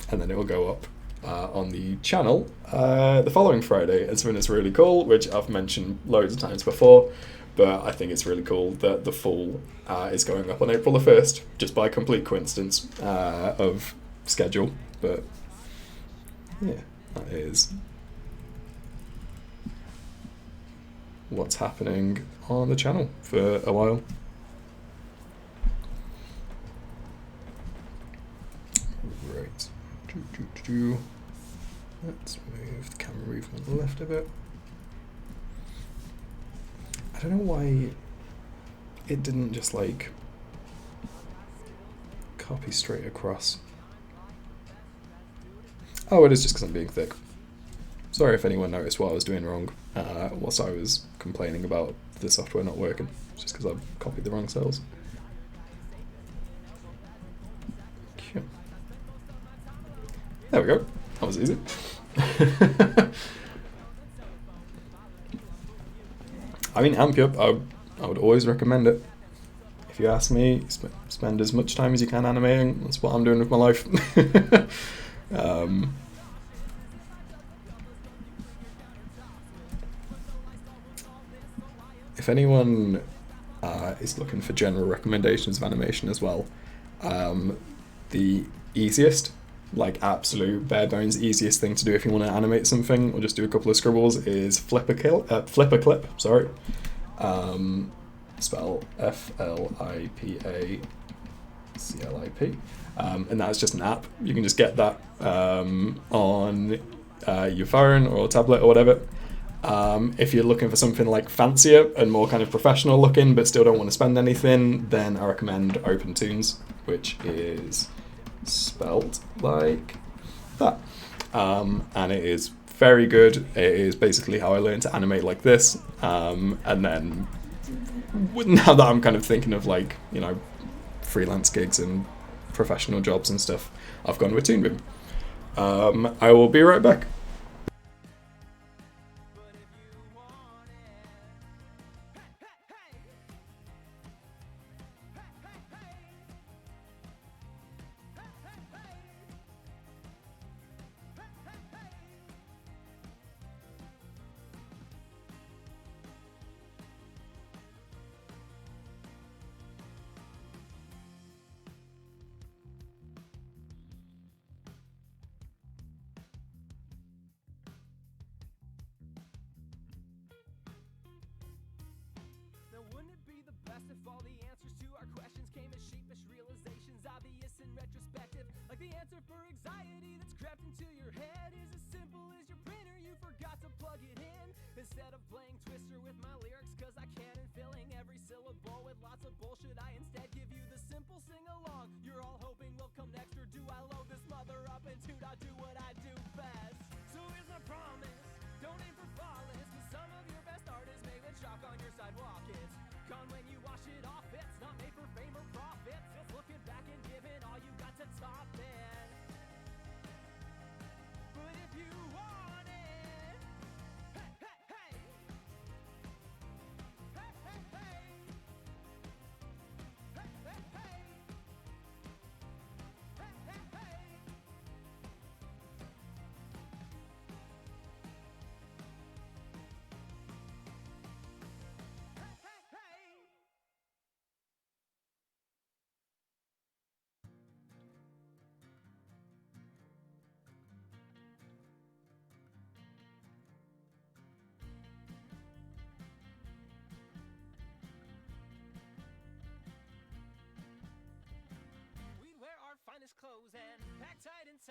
then it will go up on the channel the following Friday. And something that's really cool, which I've mentioned loads of times before, but I think it's really cool that the full is going up on April the 1st, just by complete coincidence of schedule. But yeah, that is what's happening on the channel for a while. Right. Let's move the camera movement left a bit. I don't know why it didn't just like copy straight across. Oh, it is just because I'm being thick. Sorry if anyone noticed what I was doing wrong whilst I was complaining about the software not working. It's just because I copied the wrong cells. Cute. There we go. That was easy. I mean, Amp-Up, I would always recommend it. If you ask me, spend as much time as you can animating. That's what I'm doing with my life. If anyone is looking for general recommendations of animation as well, the easiest, like absolute bare bones easiest thing to do if you want to animate something or just do a couple of scribbles is flip a clip. Sorry, spell FLIPACLIP, and that's just an app. You can just get that on your phone or tablet or whatever. If you're looking for something like fancier and more kind of professional looking but still don't want to spend anything, then I recommend OpenToons, which is spelt like that, and it is very good. It is basically how I learned to animate like this, and then now that I'm kind of thinking of like, you know, freelance gigs and professional jobs and stuff, I've gone with ToonBeam. I will be right back.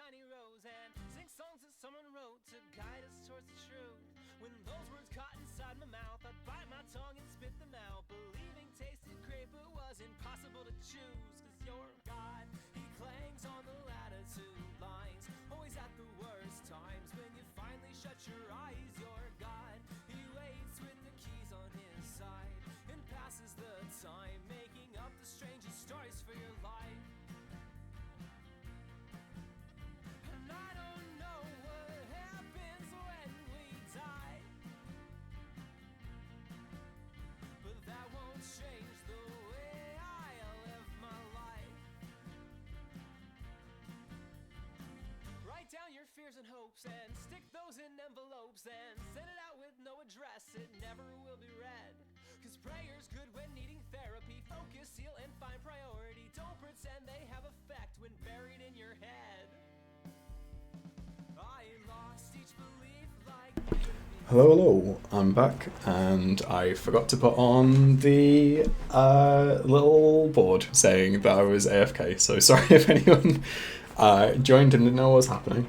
tiny rose and sing songs that someone wrote to guide us towards the truth. When those words caught inside my mouth, I'd bite my tongue and spit them out, believing tasted great but was impossible to choose. Cause you're God, he clangs on the latitude lines, always at the worst times. When you finally shut your eyes, you're God, he waits with the keys on his side and passes the time, making up the strangest stories for your life. And I don't know what happens when we die, but that won't change the way I live my life. Write down your fears and hopes and stick those in envelopes and send it out with no address, it never will be read. Cause prayer's good when needing therapy. Focus, heal, and find priority. Don't pretend they have effect when buried in your head. I lost each belief like... Hello, hello, I'm back, and I forgot to put on the little board saying that I was AFK, so sorry if anyone joined and didn't know what was happening.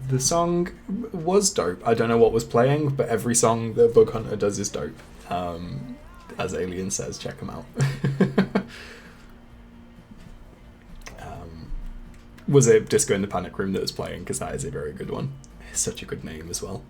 The song was dope. I don't know what was playing, but every song that Bug Hunter does is dope. As Alien says, check them out. Was it Disco in the Panic Room that was playing? Because that is a very good one. It's such a good name as well.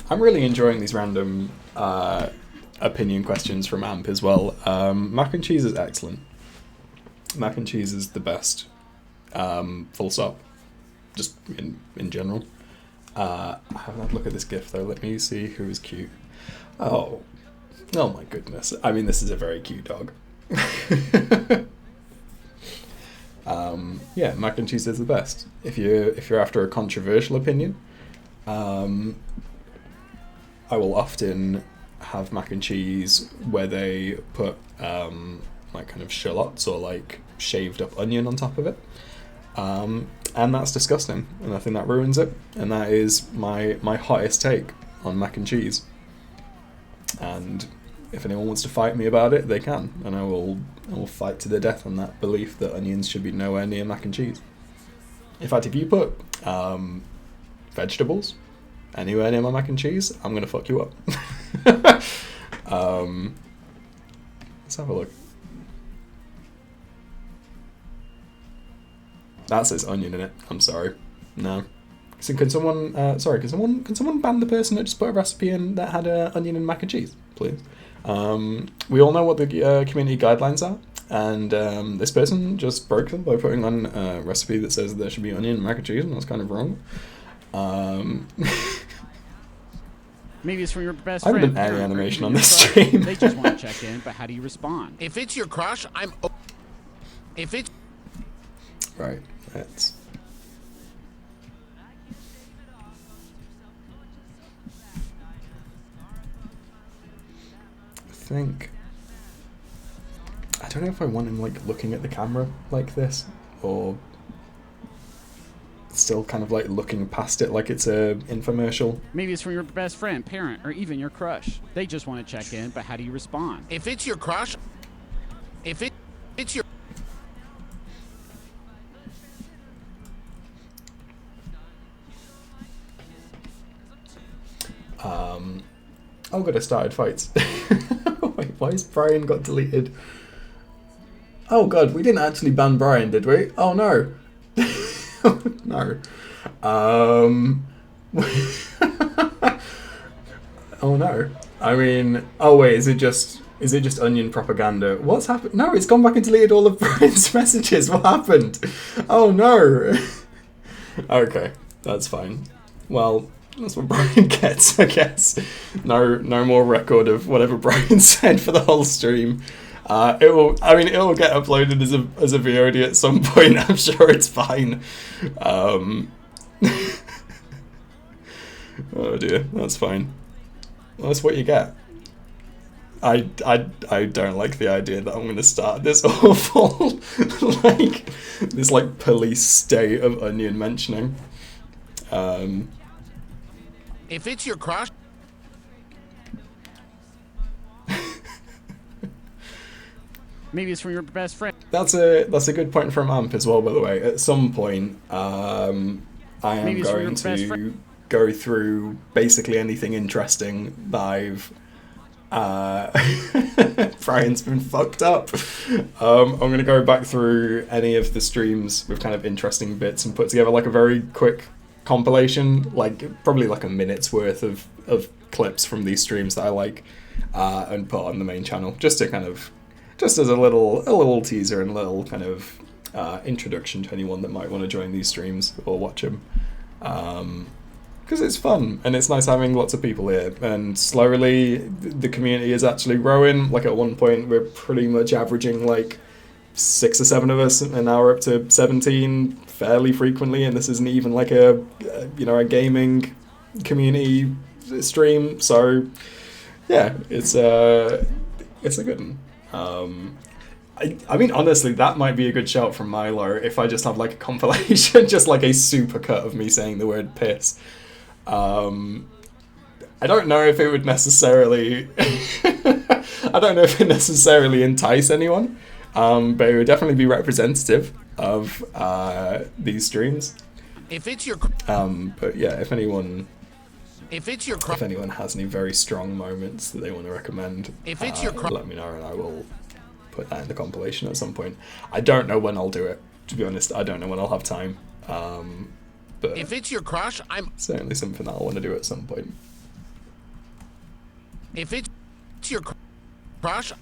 I'm really enjoying these random opinion questions from AMP as well. Mac and cheese is excellent. Mac and cheese is the best. Full stop. Just in general. I haven't had a look at this GIF though. Let me see who is cute. Oh my goodness. I mean, this is a very cute dog. Yeah, mac and cheese is the best. If you're after a controversial opinion, I will often have mac and cheese where they put like kind of shallots or like shaved up onion on top of it. And that's disgusting, and I think that ruins it. And that is my hottest take on mac and cheese. And if anyone wants to fight me about it, they can, and I will fight to the death on that belief that onions should be nowhere near mac and cheese. In fact, if you put vegetables anywhere near my mac and cheese, I'm gonna fuck you up. Let's have a look. That says onion in it. I'm sorry. No. So can someone can someone ban the person that just put a recipe in that had onion and mac and cheese, please? We all know what the community guidelines are, and this person just broke them by putting on a recipe that says there should be onion and mac and cheese, and that's kind of wrong. Maybe it's from your best I friend. haven't done any animation on this stream. They just want to check in, but how do you respond? If it's your crush, if it's... Right, let's... I don't know if I want him like looking at the camera like this, or still kind of like looking past it like it's a infomercial. Maybe it's from your best friend, parent, or even your crush. They just want to check in, but how do you respond? If it's your crush, it's your... Oh god, I started fights. Wait, why has Brian got deleted? Oh god, we didn't actually ban Brian, did we? Oh no. No. Oh no. I mean, oh wait, is it just onion propaganda? What's happened? No, it's gone back and deleted all of Brian's messages. What happened? Oh no. Okay, that's fine. Well, that's what Brian gets, I guess. No more record of whatever Brian said for the whole stream. It will get uploaded as a VOD at some point. I'm sure it's fine. Oh dear, that's fine. Well, that's what you get. I don't like the idea that I'm going to start this awful, like, this, like, police state of onion mentioning. If it's your crush, Maybe it's from your best friend. That's a good point from Amp as well, by the way. At some point, I am Maybe it's from your going best to go through basically anything interesting that I've Brian's been fucked up. I'm going to go back through any of the streams with kind of interesting bits and put together like a very quick compilation, like probably like a minute's worth of clips from these streams that I like, and put on the main channel, just to kind of, just as a little teaser and a little kind of introduction to anyone that might want to join these streams or watch them. Because it's fun and it's nice having lots of people here, and slowly the community is actually growing. Like at one point we're pretty much averaging like 6 or 7 of us, and now we're up to 17 fairly frequently, and this isn't even like a gaming community stream. So yeah, it's a good one. I mean, honestly, that might be a good shout from Milo if I just have like a compilation, just like a super cut of me saying the word piss. I don't know if it would necessarily I don't know if it necessarily entice anyone, but it would definitely be representative of these streams. if it's your But yeah, if anyone crush, has any very strong moments that they want to recommend, If it's your cru- let me know and I will put that in the compilation at some point. I don't know when I'll do it, to be honest. I don't know when I'll have time. But if it's your crush, I'm. certainly something that I want to do at some point. If it's your crush,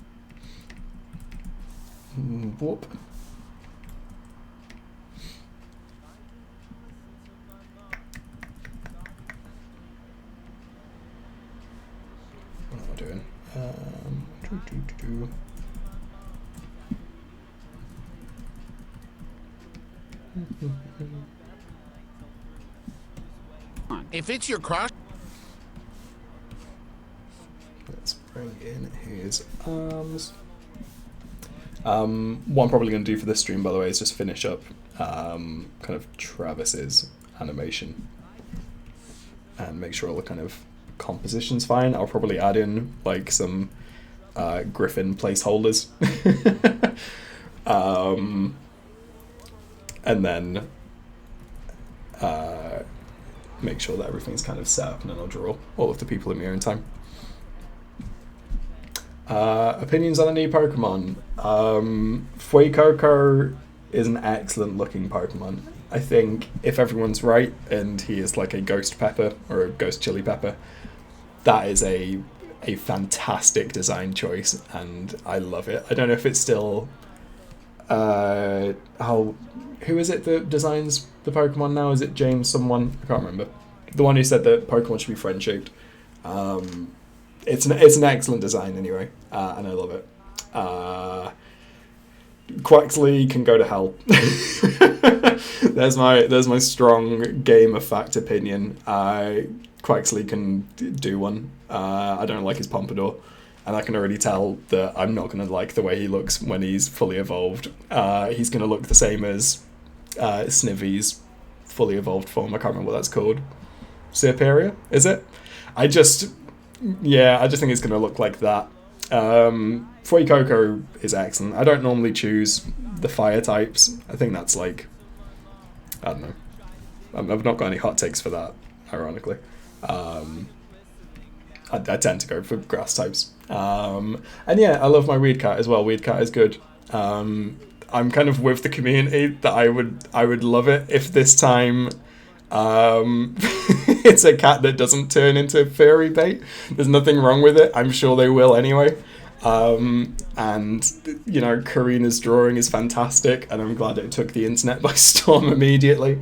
Whoop. What am I doing? if it's your crush, Let's bring in his arms. What I'm probably going to do for this stream, by the way, is just finish up kind of Travis's animation and make sure all the kind of composition's fine. I'll probably add in like some Griffin placeholders. And then make sure that everything's kind of set up, and then I'll draw all of the people in my own time. Opinions on a new Pokemon. Fuecoco is an excellent looking Pokemon. I think if everyone's right and he is like a ghost pepper or a ghost chili pepper, that is a fantastic design choice, and I love it. I don't know if it's still who is it that designs the Pokemon now? Is it James someone? I can't remember. The one who said that Pokemon should be friend shaped. It's an excellent design anyway, and I love it. Quaxley can go to hell. There's my strong game of fact opinion. Quaxley can do one. I don't like his pompadour, and I can already tell that I'm not going to like the way he looks when he's fully evolved. He's going to look the same as Snivy's fully evolved form. I can't remember what that's called. Serperia, is it? I just think it's going to look like that. Fuecoco is excellent. I don't normally choose the fire types. I think that's like, I don't know. I've not got any hot takes for that, ironically. I tend to go for grass types. And yeah, I love my Weed Cat as well. Weed Cat is good. I'm kind of with the community that I would love it if this time it's a cat that doesn't turn into furry bait. There's nothing wrong with it. I'm sure they will anyway. And you know, Karina's drawing is fantastic, and I'm glad it took the internet by storm immediately.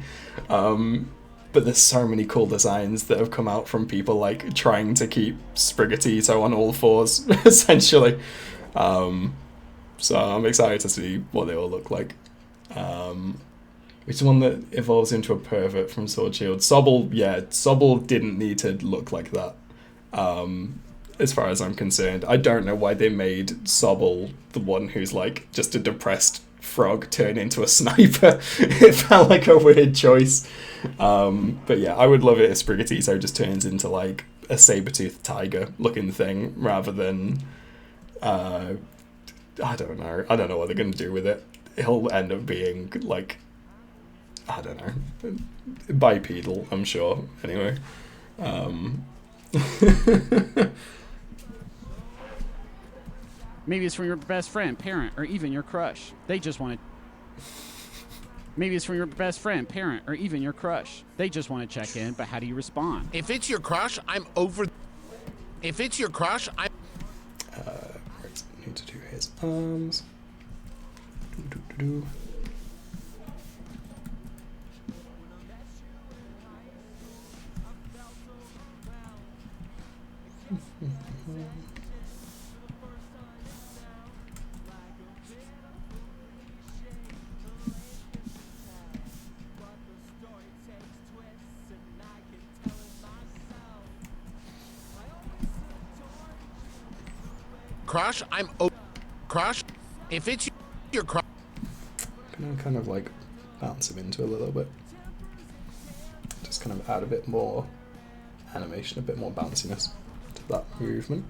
But there's so many cool designs that have come out from people like trying to keep Sprigatito on all fours, essentially. So I'm excited to see what they all look like. Which is one that evolves into a pervert from Sword Shield? Sobble, yeah, Sobble didn't need to look like that. as far as I'm concerned. I don't know why they made Sobble the one who's like just a depressed frog turn into a sniper. It felt like a weird choice. But yeah, I would love it if Sprigatito just turns into like a saber-toothed tiger looking thing rather than I don't know. I don't know what they're gonna do with it. He'll end up being like, I don't know, bipedal, I'm sure. Anyway. Maybe it's from your best friend, parent, or even your crush. They just want to. Maybe it's from your best friend, parent, or even your crush. They just want to check in, but how do you respond? If it's your crush, I'm over. If it's your crush, I'm. Right, need to do his arms. Do. Crush, I'm crush. If it's your crush, Gonna kind of like bounce him into a little bit. Just kind of add a bit more animation, a bit more bounciness to that movement.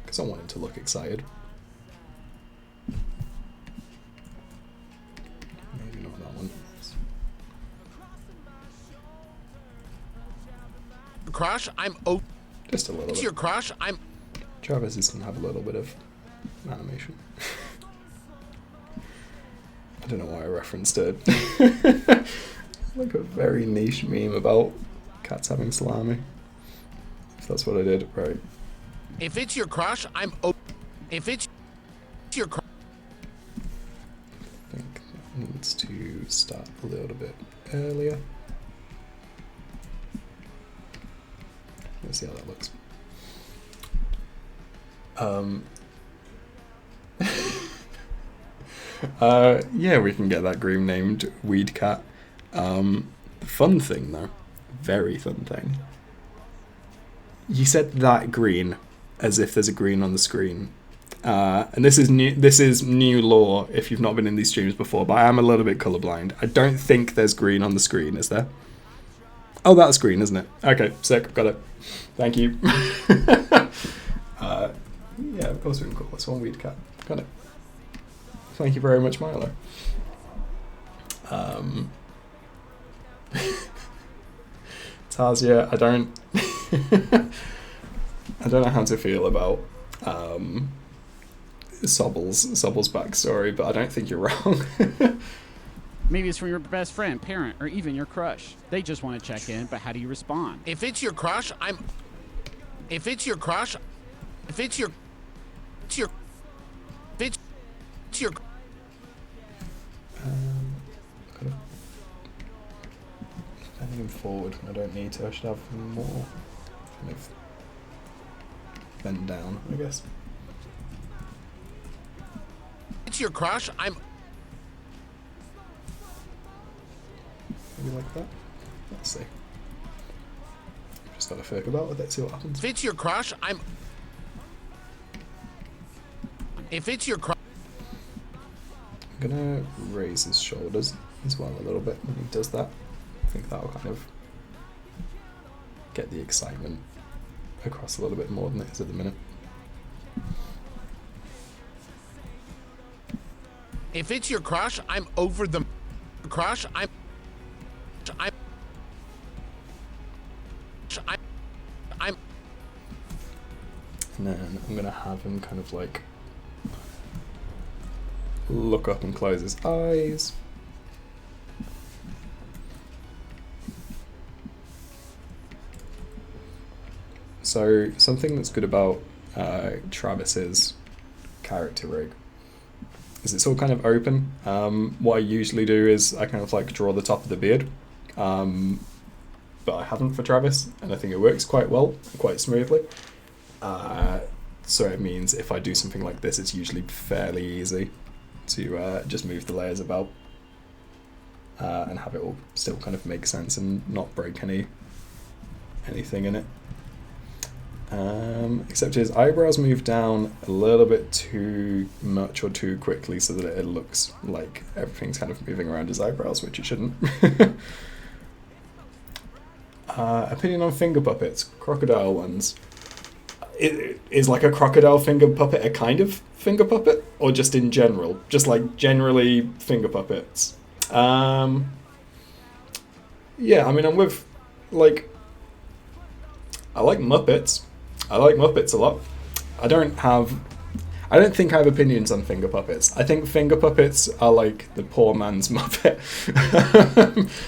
Because I want him to look excited. Maybe not that one. crush, I'm Just a little It's bit. your crush, I'm. Travis is going to have a little bit of animation. I don't know why I referenced it. Like a very niche meme about cats having salami. If that's what I did, right. If it's your crush, I'm. If it's your crush. I think that needs to start a little bit earlier. Let's see how that looks. Yeah, we can get that groom named Weed Cat. The fun thing, though, very fun thing. You said that green, as if there's a green on the screen. And this is new. This is new lore if you've not been in these streams before. But I am a little bit colorblind. I don't think there's green on the screen. Is there? Oh, that's green, isn't it? Okay, sick. Got it. Thank you. Yeah, of course we can call this one Weed Cat. Got it. Thank you very much, Milo. Tasia, I don't I don't know how to feel about Sobble's backstory, but I don't think you're wrong. Maybe it's from your best friend, parent, or even your crush. They just want to check in, but how do you respond? If it's your crush, I'm. If it's your crush, if it's your. It's your. If it's your. Kind of bending him forward when I don't need to. I should have more kind of bend down, I guess. It's your crush, I'm. Maybe like that. Let's see. Just gotta think about it. Let's see what happens. If it's your crush, I'm. If it's your crush. I'm gonna raise his shoulders as well a little bit when he does that. I think that'll kind of get the excitement across a little bit more than it is at the minute. If it's your crush, I'm over the. Crush, I'm. I'm. And then I'm gonna have him kind of like look up and close his eyes. So something that's good about Travis's character rig is it's all kind of open. What I usually do is I kind of like draw the top of the beard, but I haven't for Travis, and I think it works quite well, quite smoothly. So it means if I do something like this, it's usually fairly easy to just move the layers about. and have it all still kind of make sense and not break anything in it. Except his eyebrows move down a little bit too much or too quickly so that it looks like everything's kind of moving around his eyebrows, which it shouldn't. Opinion on finger puppets, crocodile ones. Is like a crocodile finger puppet a kind of finger puppet, or just in general? Just like generally finger puppets? Yeah, I mean, I'm with, like, I like Muppets. I like Muppets a lot. I don't think I have opinions on finger puppets. I think finger puppets are like the poor man's Muppet.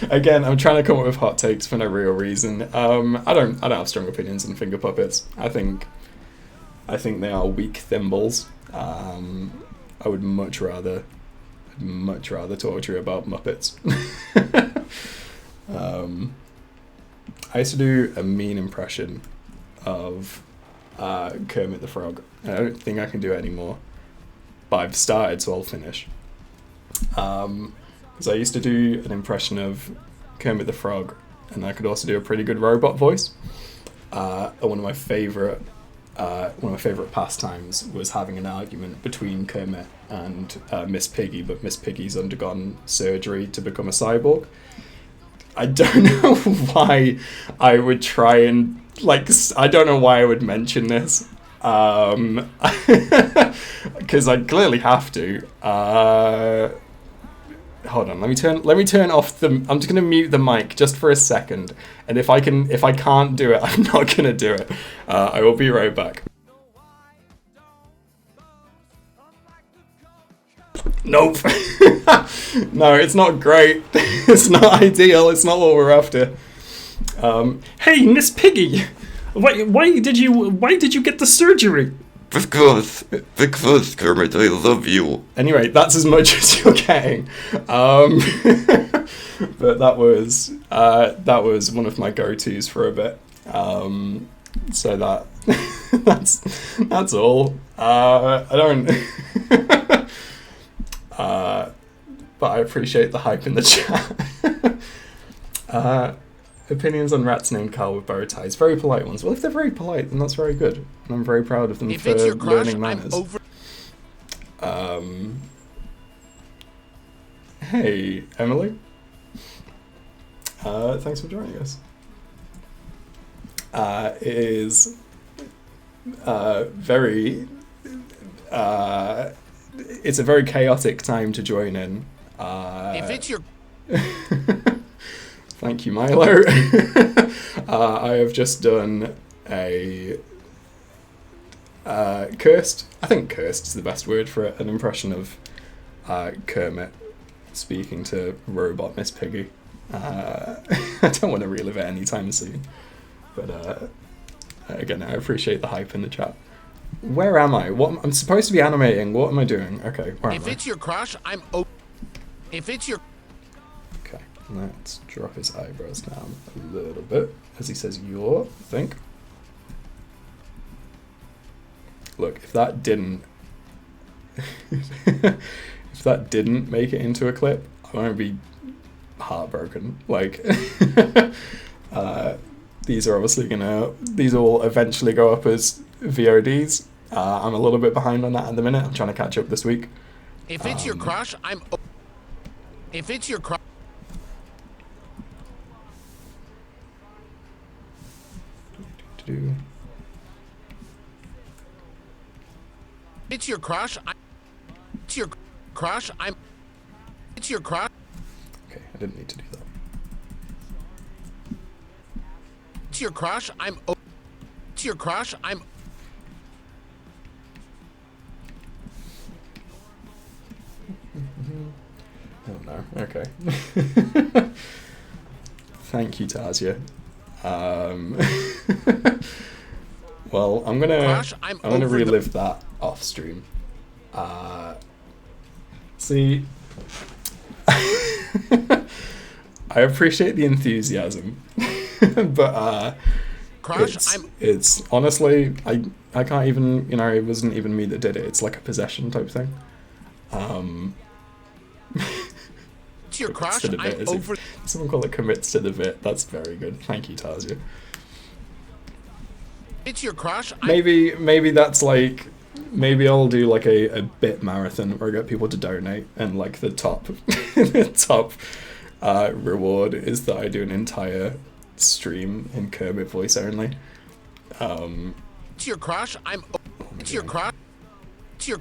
Again, I'm trying to come up with hot takes for no real reason. I don't have strong opinions on finger puppets. I think they are weak thimbles. I would much rather talk to you about Muppets. I used to do a mean impression of Kermit the Frog. I don't think I can do it anymore, but I've started, so I'll finish. Because I used to do an impression of Kermit the Frog, and I could also do a pretty good robot voice. One of my favorite pastimes was having an argument between Kermit and Miss Piggy, but Miss Piggy's undergone surgery to become a cyborg. I don't know why I would try and, like, I don't know why I would mention this. Because I clearly have to. Hold on, let me turn off the, I'm just gonna mute the mic just for a second. And if I can't do it, I'm not gonna do it. I will be right back. Nope. No, it's not great. It's not ideal. It's not what we're after. Hey, Miss Piggy, why did you get the surgery? Because Kermit, I love you. Anyway, that's as much as you're getting. But that was one of my go-tos for a bit. So that's all. I don't. But I appreciate the hype in the chat. Opinions on rats named Carl with bow ties. Very polite ones. Well, if they're very polite, then that's very good. And I'm very proud of them If for it's your crush, learning manners. Hey, Emily. Thanks for joining us. It is it's a very chaotic time to join in. If it's your Thank you, Milo. I have just done a cursed. I think cursed is the best word for it. An impression of Kermit speaking to robot Miss Piggy. I don't want to relive it anytime soon. But again, I appreciate the hype in the chat. Where am I? I'm supposed to be animating. What am I doing? Okay, where am I? If it's your crush, if it's your Okay, let's drop his eyebrows down a little bit as he says "your." I think. Look, if that didn't make it into a clip, I'm gonna be heartbroken. Like, these will eventually go up as VODs. I'm a little bit behind on that at the minute. I'm trying to catch up this week. if it's your crush, if it's your crush. It's your crush. It's your crush. It's your crush. Okay, I didn't need to do that. It's your crush. It's your crush. Oh no. Okay. Thank you, Tasia. Well, I'm gonna relive that off stream. See, I appreciate the enthusiasm, but Crush, it's honestly, I can't even, it wasn't even me that did it. It's like a possession type thing. it's your Commits crush, to the bit, I'm is it? over. Someone call it commits to the bit. That's very good. Thank you, Tarzia. It's your crush. Maybe that's like, maybe I'll do like a bit marathon where I get people to donate, and like the top the top reward is that I do an entire stream in Kermit voice only. It's your crush. It's your crush. It's your.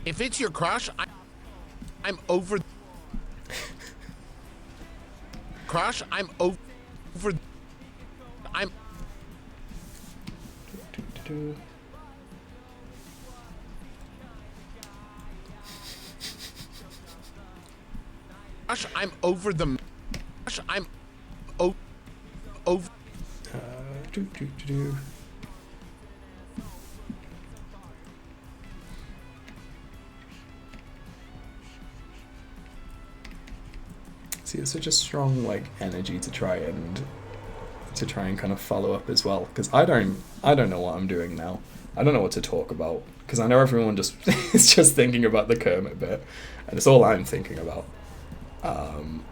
If it's your crush, I'm over. Crush, I'm over. I'm. Crush, I'm over the. Crush, I'm. Over. See, it's such a strong like energy to try and kind of follow up as well, because I don't know what I'm doing now. I don't know what to talk about, because I know everyone just is just thinking about the Kermit bit, and it's all I'm thinking about. And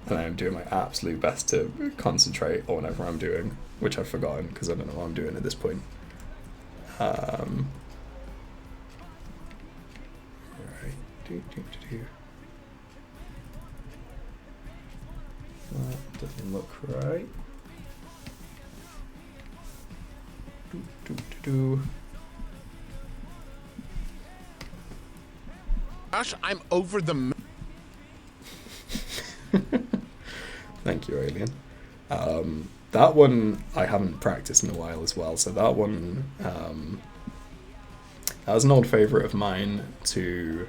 I'm doing my absolute best to concentrate on whatever I'm doing, which I've forgotten because I don't know what I'm doing at this point. Right. That doesn't look right. Crush, I'm over the. Thank you, Alien. That one I haven't practiced in a while as well, so that one that was an old favourite of mine to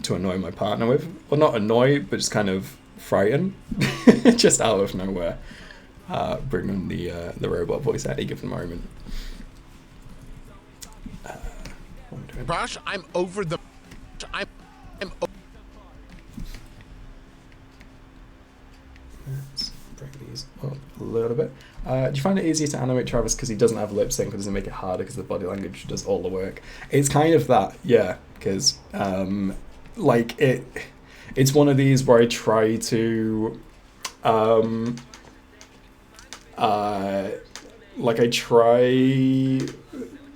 annoy my partner with. Well, not annoy, but just kind of frighten, just out of nowhere. Bring on the robot voice at any given moment. What am I doing? Crush, I'm over the. I'm. Let's bring these up a little bit. Do you find it easier to animate Travis because he doesn't have lip sync, or does it make it harder because the body language does all the work? It's kind of that, yeah, because like it's one of these where I try to like I try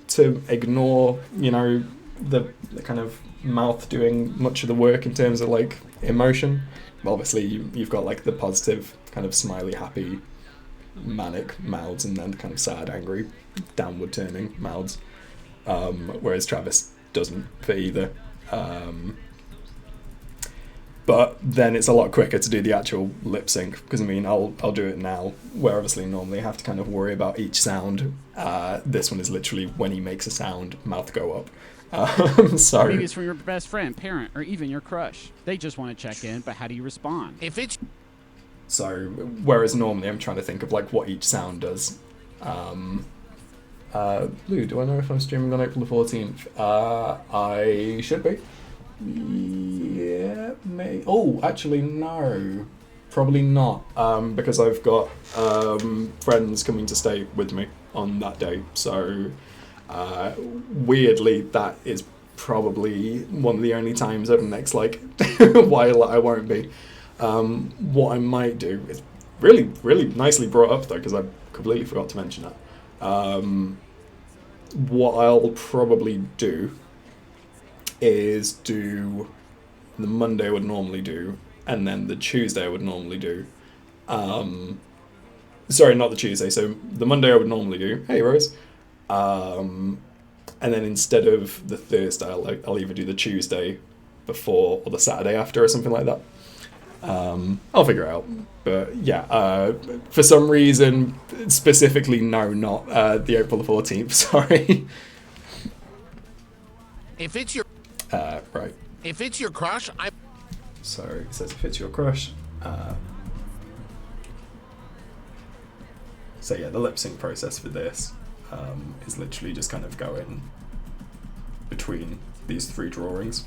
to ignore, you know, the kind of mouth doing much of the work in terms of like emotion. Obviously you've got like the positive kind of smiley happy manic mouths, and then the kind of sad angry downward turning mouths, whereas Travis doesn't for either. But then it's a lot quicker to do the actual lip sync, because I mean I'll do it now where obviously normally I have to kind of worry about each sound. This one is literally when he makes a sound, mouth go up. So Maybe it's from your best friend, parent, or even your crush. They just want to check in, but how do you respond? If it's. So whereas normally I'm trying to think of like what each sound does. Lou, do I know if I'm streaming on April the 14th? I should be. Yeah, may. Oh, actually no, probably not. Because I've got friends coming to stay with me on that day. So weirdly, that is probably one of the only times over the next like while I won't be. What I might do is really nicely brought up though, because I completely forgot to mention that. What I'll probably do is do the Monday I would normally do, and then the Tuesday I would normally do. Sorry, not the Tuesday. So the Monday I would normally do. Hey, Rose. And then instead of the Thursday, I'll either do the Tuesday before or the Saturday after or something like that. I'll figure it out. But yeah, for some reason, specifically, no, not the April the 14th. Sorry. If it's your. Right. If it's your crush, I'm. So it says if it's your crush. So yeah, the lip sync process for this is literally just kind of going between these three drawings.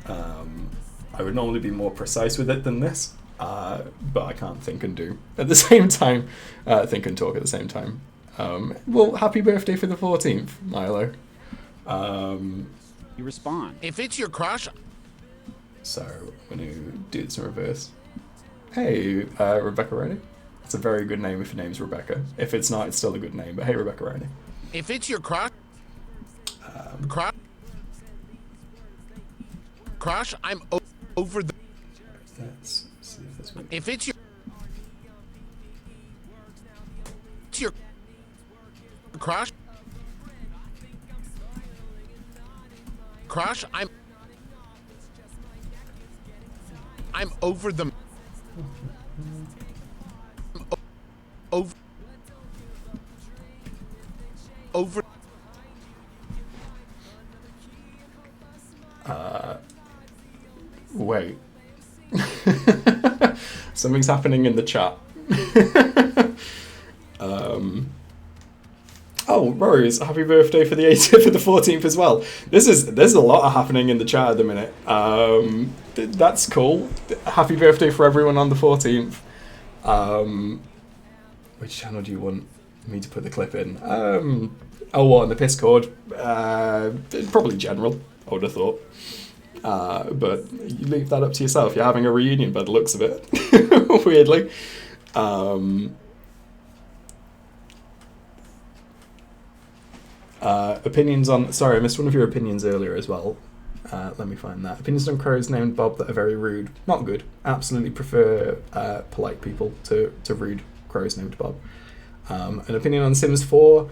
I would normally be more precise with it than this, but I can't think and do at the same time. Think and talk at the same time. Well, happy birthday for the 14th, Milo. You respond. If it's your crush, So I'm going to do this in reverse. Hey, Rebecca Roney. It's a very good name if your name's Rebecca. If it's not, it's still a good name. But hey, Rebecca Roney. if it's your crush, crush, I'm over the. Let's see if this works. If it's your crush, I'm over the. Over. Wait. Something's happening in the chat. Oh, Rose, happy birthday for the 18th, for the 14th as well. There's a lot happening in the chat at the minute. That's cool. Happy birthday for everyone on the 14th. Which channel do you want me to put the clip in? What, on the Discord? Probably general, I would have thought. But you leave that up to yourself. You're having a reunion by the looks of it. Weirdly. Opinions on... Sorry, I missed one of your opinions earlier as well. Let me find that. Opinions on crows named Bob that are very rude. Not good. Absolutely prefer polite people to rude crows named Bob. An opinion on Sims 4.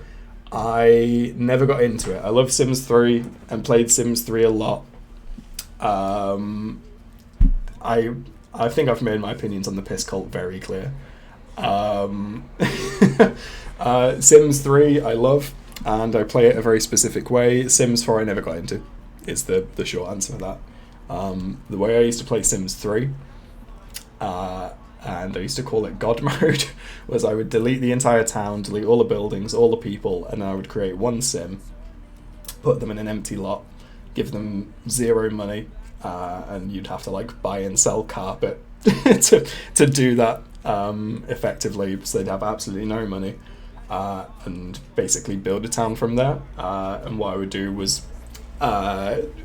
I never got into it. I love Sims 3 and played Sims 3 a lot. I think I've made my opinions on the piss cult very clear. Sims 3 I love, and I play it a very specific way. Sims 4 I never got into, is the short answer for that. The way I used to play Sims 3, and I used to call it God mode, was I would delete the entire town, delete all the buildings, all the people, and I would create one sim, put them in an empty lot, give them zero money, and you'd have to like buy and sell carpet to do that effectively, so they'd have absolutely no money, and basically build a town from there. And what I would do was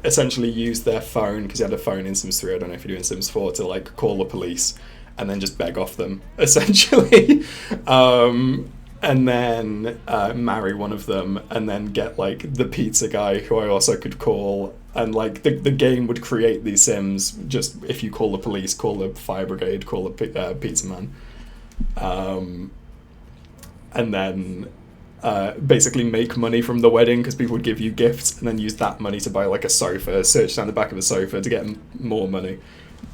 essentially use their phone, because you had a phone in Sims 3, I don't know if you do in Sims 4, to like call the police and then just beg off them, essentially. And then marry one of them, and then get like the pizza guy who I also could call, and like the game would create these Sims just if you call the police, call the fire brigade, call the pizza man, and then basically make money from the wedding, because people would give you gifts, and then use that money to buy like a sofa, search down the back of a sofa to get more money.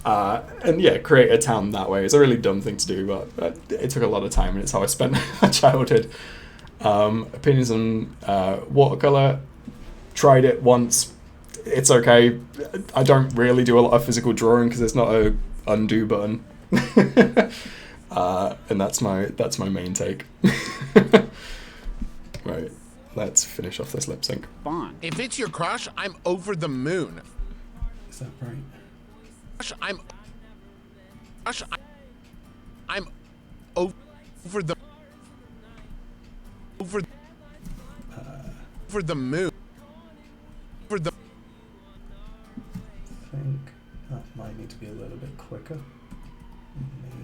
And yeah, create a town that way. It's a really dumb thing to do, but it took a lot of time, and it's how I spent my childhood. Opinions on watercolor. Tried it once. It's okay. I don't really do a lot of physical drawing because there's not a undo button. And that's my main take. Right, let's finish off this lip sync. Bond. if it's your crush, I'm over the moon. Is that right? I'm over the moon. Over the I think that might need to be a little bit quicker.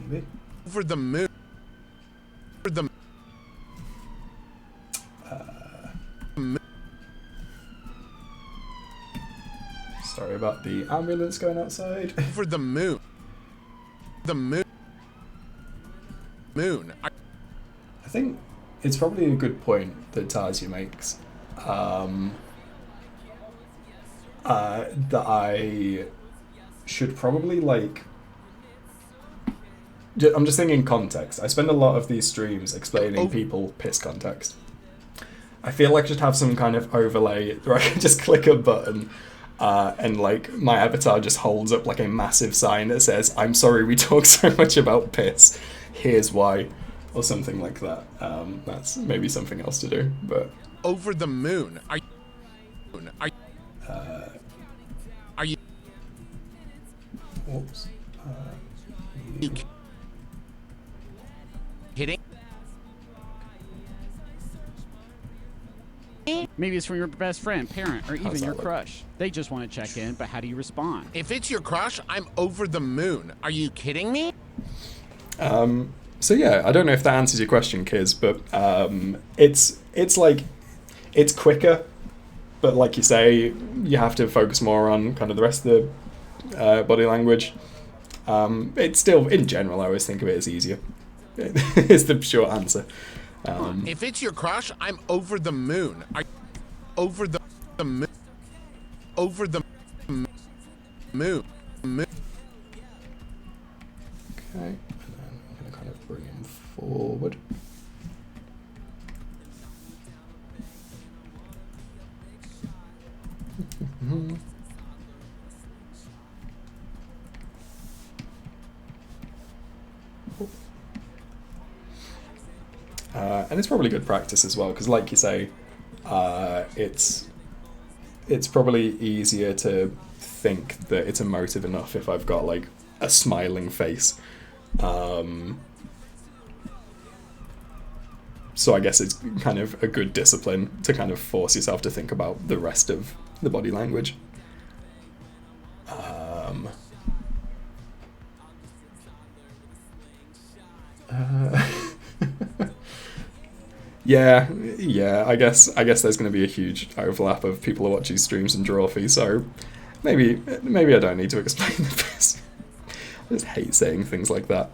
Maybe. over the moon. Over the Sorry about the ambulance going outside. over the moon. The moon. Moon. I think it's probably a good point that Tarzia makes. That I should probably like... I'm just thinking context. I spend a lot of these streams explaining people piss context. I feel like I should have some kind of overlay where I can just click a button and like my avatar just holds up like a massive sign that says, "I'm sorry we talk so much about piss. Here's why," or something like that. That's maybe something else to do, but... Over the moon. Are you? Whoops. you kidding? Maybe it's from your best friend, parent, or even that your look? crush. They just want to check in, but how do you respond? If it's your crush, I'm over the moon. Are you kidding me? So yeah, I don't know if that answers your question, Kiz, but it's like it's quicker, but like you say, you have to focus more on kind of the rest of the body language. It's still, in general, I always think of it as easier. Is the short answer. If it's your crush, I'm over the moon. Are you over the moon? Over the moon. Moon. Okay, and then I'm going to kind of bring him forward. And it's probably good practice as well, because like you say, it's probably easier to think that it's emotive enough if I've got like a smiling face. So I guess it's kind of a good discipline to kind of force yourself to think about the rest of the body language. Yeah. I guess there's going to be a huge overlap of people who watch these streams and Drawfee, so maybe I don't need to explain this. I just hate saying things like that.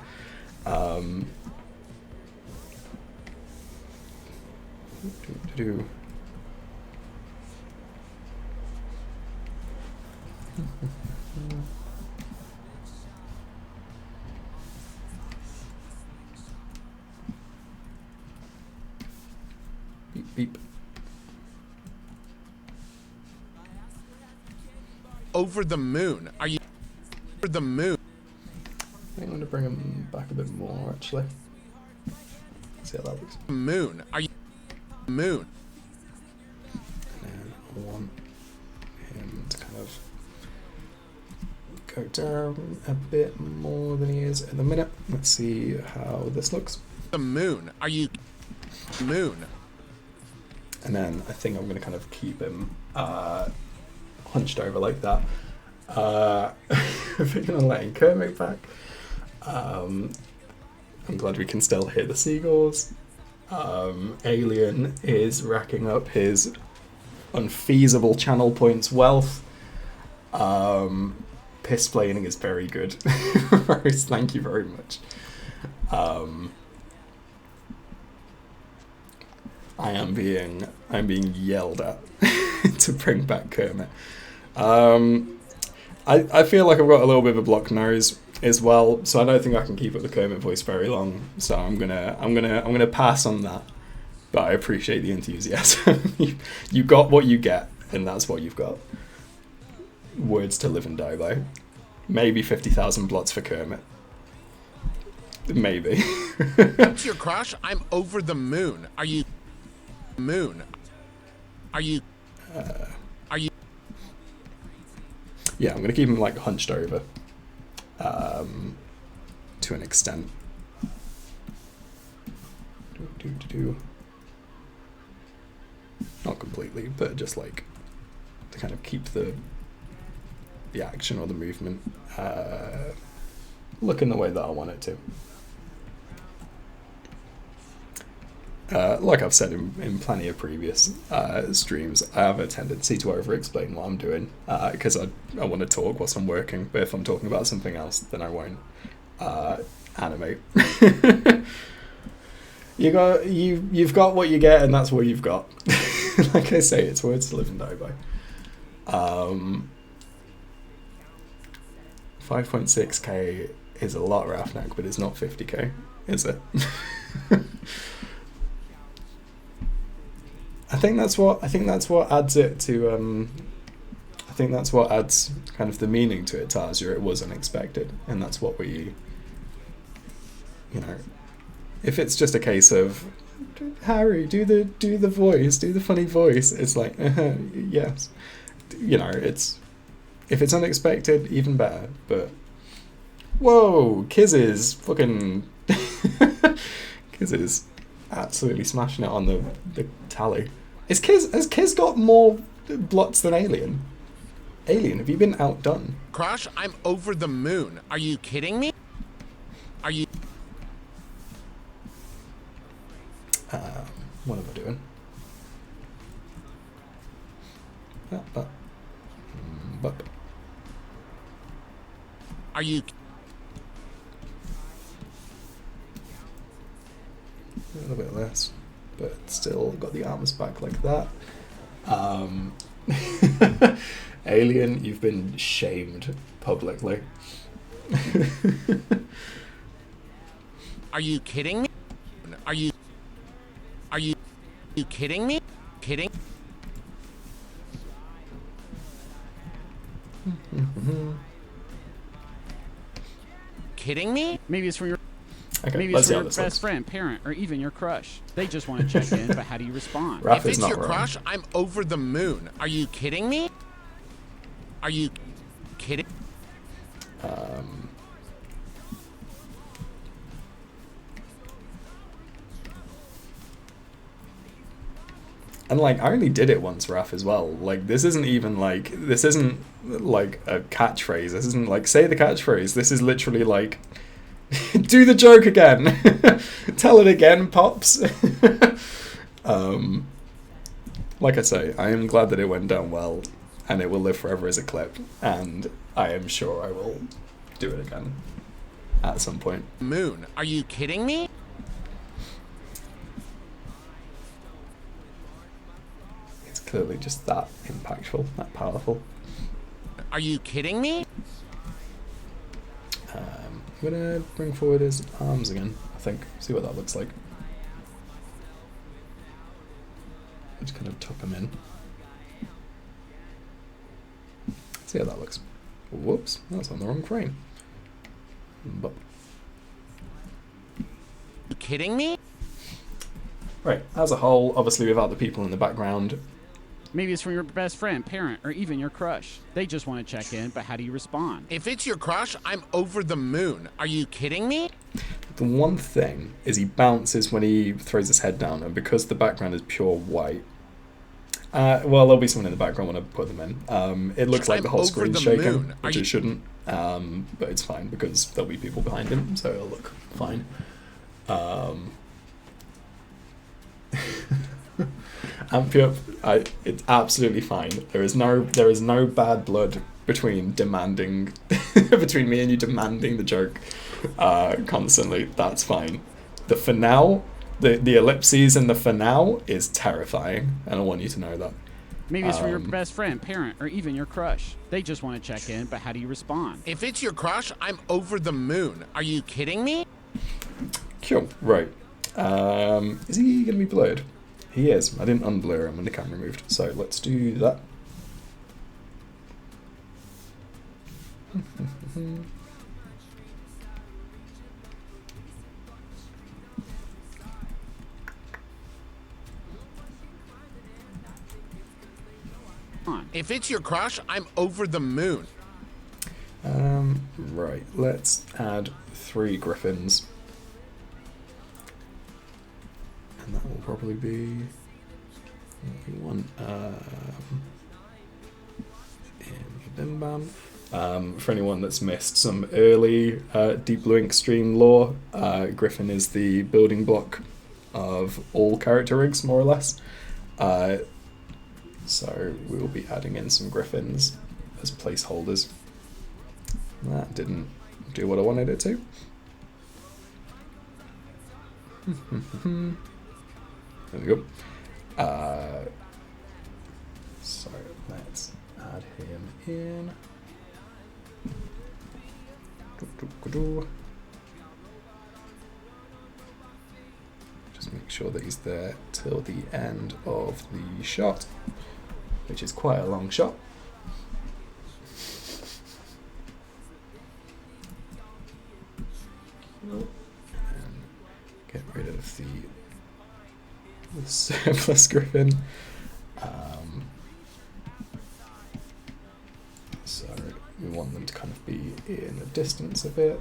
Beep, beep. Over the moon. Are you over the moon? I think I'm going to bring him back a bit more, actually. See how that looks. Moon. Are you moon? And then I want him to kind of go down a bit more than he is at the minute. Let's see how this looks. The moon. Are you moon? And then I think I'm going to kind of keep him hunched over like that. If we're going to let Kermit back. I'm glad we can still hear the seagulls. Alien is racking up his unfeasible channel points wealth. Piss planing is very good. Rose, thank you very much. I'm being yelled at to bring back Kermit. I feel like I've got a little bit of a blocked nose as well, so I don't think I can keep up the Kermit voice very long. So I'm gonna pass on that. But I appreciate the enthusiasm. You got what you get, and that's what you've got. Words to live and die by. Maybe 50,000 blots for Kermit. Maybe. What's your crush? I'm over the moon. Are you moon? Are you? Are you? Yeah, I'm gonna keep him like hunched over. To an extent. Not completely, but just like to kind of keep the action or the movement looking the way that I want it to. Like I've said in plenty of previous streams, I have a tendency to over-explain what I'm doing because I want to talk whilst I'm working, but if I'm talking about something else, then I won't animate. You've got what you get, and that's what you've got. Like I say, it's words to live and die by. 5.6k is a lot, Rafnak, but it's not 50k, is it? I think that's what adds it to. I think that's what adds kind of the meaning to it, Tarzia. It was unexpected, and that's what we. If it's just a case of Harry, do the voice, do the funny voice, it's like yes, it's if it's unexpected, even better. But Whoa, Kiz is fucking... Kiz is absolutely smashing it on the tally. Has Kiz got more blots than Alien? Alien, have you been outdone? Crush, I'm over the moon. Are you kidding me? Are you... What am I doing? Are you... A little bit less, but still got the arms back like that. Alien, you've been shamed publicly. Are you kidding me? Are you kidding me? Kidding? Kidding me? Maybe it's from your Okay, maybe let's it's see from how your this best looks. friend, parent, or even your crush. They just want to check in, but how do you respond? Raph If is it's not your wrong. crush, I'm over the moon. Are you kidding me? Are you kidding? And like, I only did it once, Raph, as well. Like, this isn't like a catchphrase. This isn't like, say the catchphrase. This is literally like, do the joke again. Tell it again, Pops. Like I say, I am glad that it went down well, and it will live forever as a clip, and I am sure I will do it again at some point. Moon. Are you kidding me? It's clearly just that impactful, that powerful. Are you kidding me? I'm gonna bring forward his arms again, I think. See what that looks like. Just kind of tuck him in. See how that looks. Whoops, that's on the wrong frame. But You kidding me? right, as a whole, obviously without the people in the background, Maybe it's from your best friend, parent, or even your crush. They just want to check in, but how do you respond? If it's your crush, I'm over the moon. Are you kidding me? the one thing is he bounces when he throws his head down, and because the background is pure white, well, there'll be someone in the background when I put them in. It looks like I'm the whole over screen's the shaking, moon. Are which you- it shouldn't, but it's fine because there'll be people behind him, so it'll look fine. Ampy up, it's absolutely fine. There is no bad blood between demanding, between me and you demanding the joke constantly. That's fine. The finale, the ellipses and the finale is terrifying, and I want you to know that. Maybe it's from your best friend, parent, or even your crush. They just want to check in, but how do you respond? If it's your crush, I'm over the moon. Are you kidding me? Cool. Right. Is he going to be blurred? He is. I didn't unblur him when the camera moved, so let's do that. If it's your crush, I'm over the moon. Right. Let's add 3 griffins. And that will probably be what we want. In MBMBaM. For anyone that's missed some early Deep Blue Ink stream lore, Griffin is the building block of all character rigs, more or less. So we will be adding in some griffins as placeholders. That didn't do what I wanted it to. There we go. So let's add him in. Just make sure that he's there till the end of the shot, which is quite a long shot. And get rid of the surplus griffin. So we want them to kind of be in a distance a bit.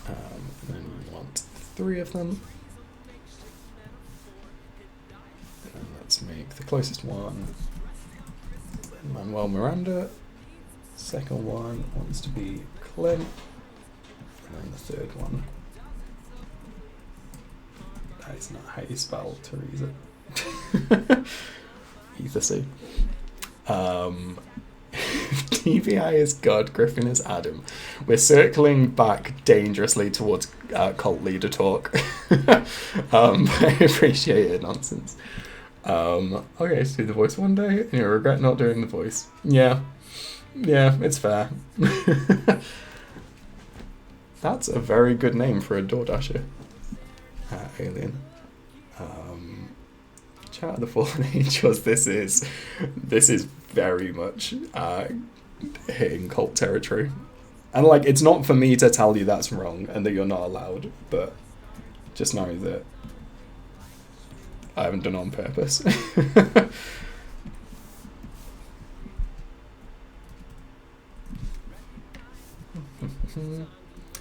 And then we want 3 of them. And let's make the closest one Manuel Miranda. Second one wants to be Clint. And then the third one. That is not how you spell Teresa. Either C. TBI is God, Griffin is Adam. We're circling back dangerously towards cult leader talk. I appreciate it, nonsense. Okay, so do the voice one day, and you'll regret not doing the voice. Yeah, it's fair. That's a very good name for a DoorDasher. Alien. Chat of the Fallen Angels. This is very much hitting cult territory, and like it's not for me to tell you that's wrong and that you're not allowed, but just know that I haven't done it on purpose.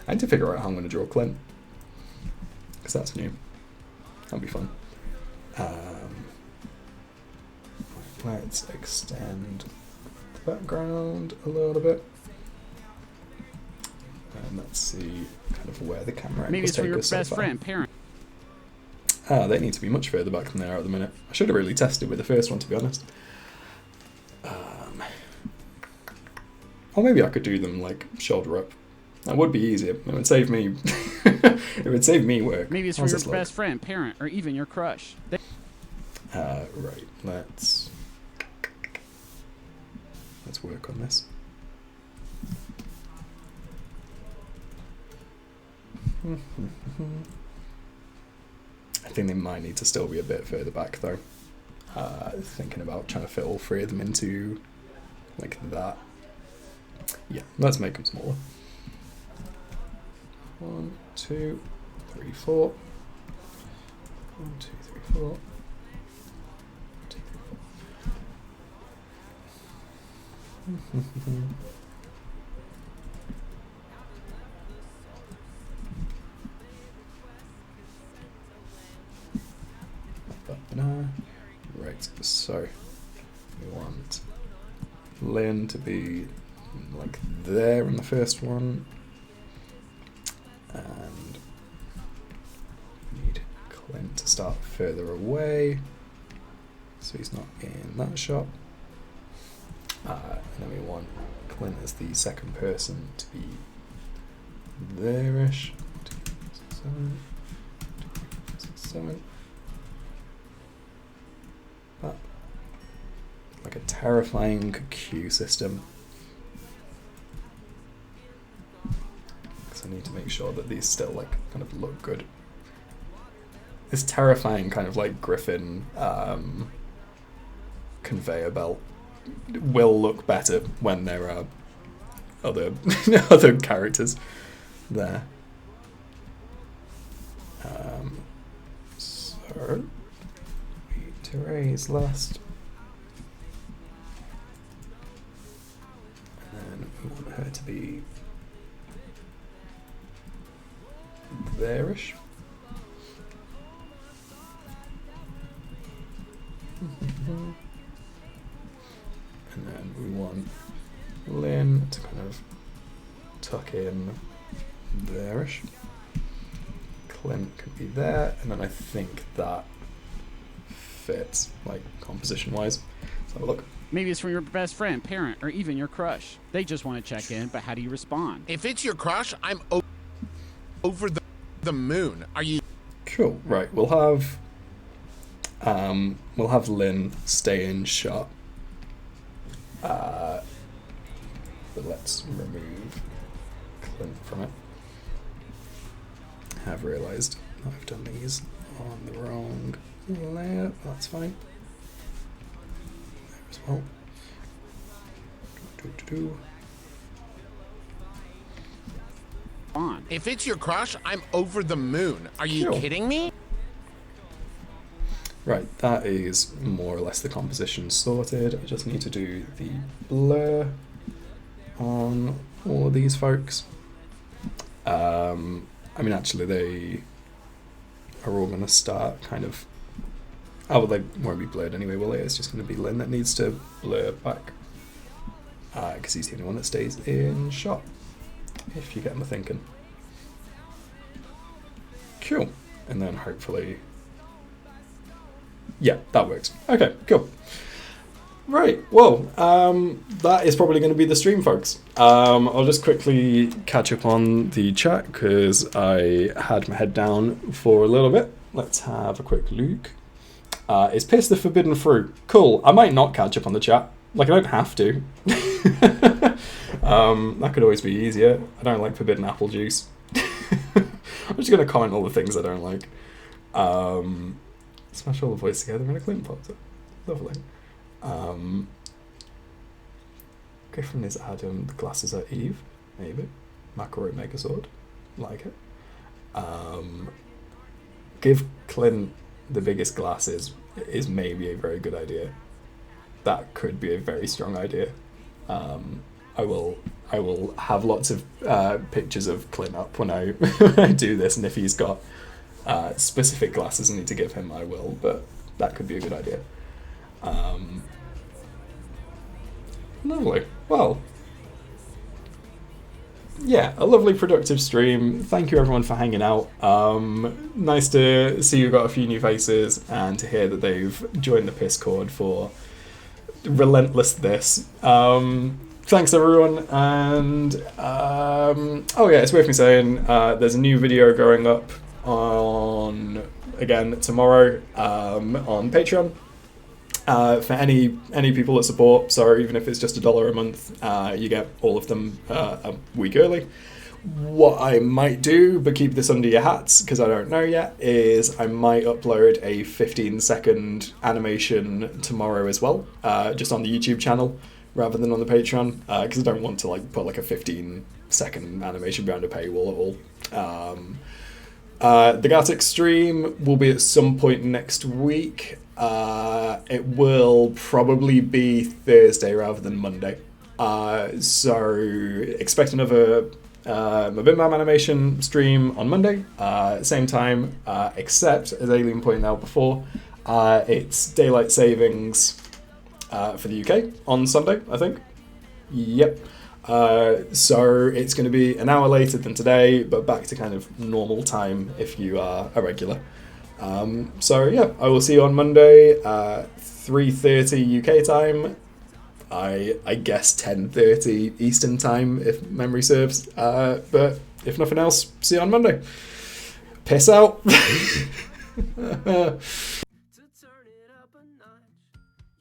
I need to figure out how I'm going to draw Clint, because that's new. That'll be fun. Let's extend the background a little bit. And let's see kind of where the camera Maybe angles it's for take your us so best far. friend, parent. They need to be much further back than they are at the minute. I should have really tested with the first one, to be honest. Or maybe I could do them like shoulder up. That would be easier. It would save me. It would save me work. Maybe it's for How's your this look? best friend, parent, or even your crush. Right. Let's work on this. I think they might need to still be a bit further back though. Thinking about trying to fit all 3 of them into like that. Yeah, let's make them smaller. 1, 2, 3, 4. 1, 2, 3, 4. 2, 3, 4. Right, so we want Lynn to be like there in the first one, and we need Clint to start further away so he's not in that shot, and then we want Clint as the second person to be there-ish. 2, 7, 2, 7. Like a terrifying queue system. Because I need to make sure that these still like kind of look good. This terrifying kind of like Griffin conveyor belt will look better when there are other other characters there. So Teray is last. And then we want her to be there-ish. And then we want Lynn to kind of tuck in there-ish. Clint could be there, and then I think that fits, like, composition-wise. Let's have a look. Maybe it's from your best friend, parent, or even your crush. They just want to check in, but how do you respond? If it's your crush, I'm over the moon. Are you? Cool. Right. We'll have Lynn stay in shot. But let's remove Clint from it. I have realised I've done these on the wrong layer. That's fine. There as well. On. If it's your crush, I'm over the moon. Are you Sure. kidding me? Right, that is more or less the composition sorted. I just need to do the blur on all of these folks. I mean, actually, they are all going to start kind of... Oh, well, they won't be blurred anyway, will they? It's just going to be Lynn that needs to blur back. Because he's the only one that stays in shot, if you get my thinking. Cool. And then hopefully... Yeah, that works. Okay, cool. Right, well, that is probably going to be the stream, folks. I'll just quickly catch up on the chat because I had my head down for a little bit. Let's have a quick look. Is Piss the forbidden fruit? Cool. I might not catch up on the chat. Like, I don't have to. That could always be easier. I don't like forbidden apple juice. I'm just going to comment all the things I don't like. Smash all the boys together and a Clint pops up. Lovely. Griffin is Adam, the glasses are Eve, maybe. McElroy Megazord, like it. Give Clint the biggest glasses is maybe a very good idea. That could be a very strong idea. I will have lots of pictures of Clint up when I when I do this, and if he's got specific glasses I need to give him, I will. But that could be a good idea. Lovely. Well, yeah, a lovely productive stream. Thank you everyone for hanging out. Nice to see you got a few new faces and to hear that they've joined the Discord for relentless this. Thanks everyone, and oh yeah, it's worth me saying there's a new video going up on again tomorrow on Patreon. For any people that support, so even if it's just $1 a month, you get all of them a week early. What I might do, but keep this under your hats because I don't know yet, is I might upload a 15-second animation tomorrow as well, just on the YouTube channel rather than on the Patreon, because I don't want to like put like a 15-second animation behind a paywall at all. The Gartic stream will be at some point next week. It will probably be Thursday rather than Monday. So expect another MBMBaM animation stream on Monday, same time, except, as Alien pointed out before, it's daylight savings for the UK on Sunday, I think. Yep. So it's going to be an hour later than today, but back to kind of normal time if you are a regular. So yeah, I will see you on Monday, 3:30 UK time. I guess 10:30 Eastern time if memory serves. But if nothing else, see you on Monday. Piss out. To turn it up a notch,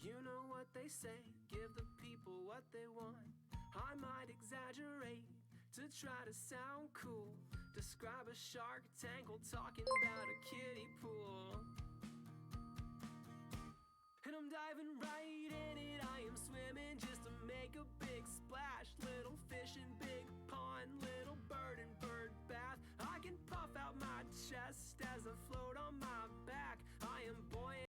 you know what they say, give the people what they want. I might exaggerate to try to sound cool, describe a shark tangle talking about a kiddie pool. And I'm diving right in it, I am swimming just to make a big splash. Little fish in big pond, little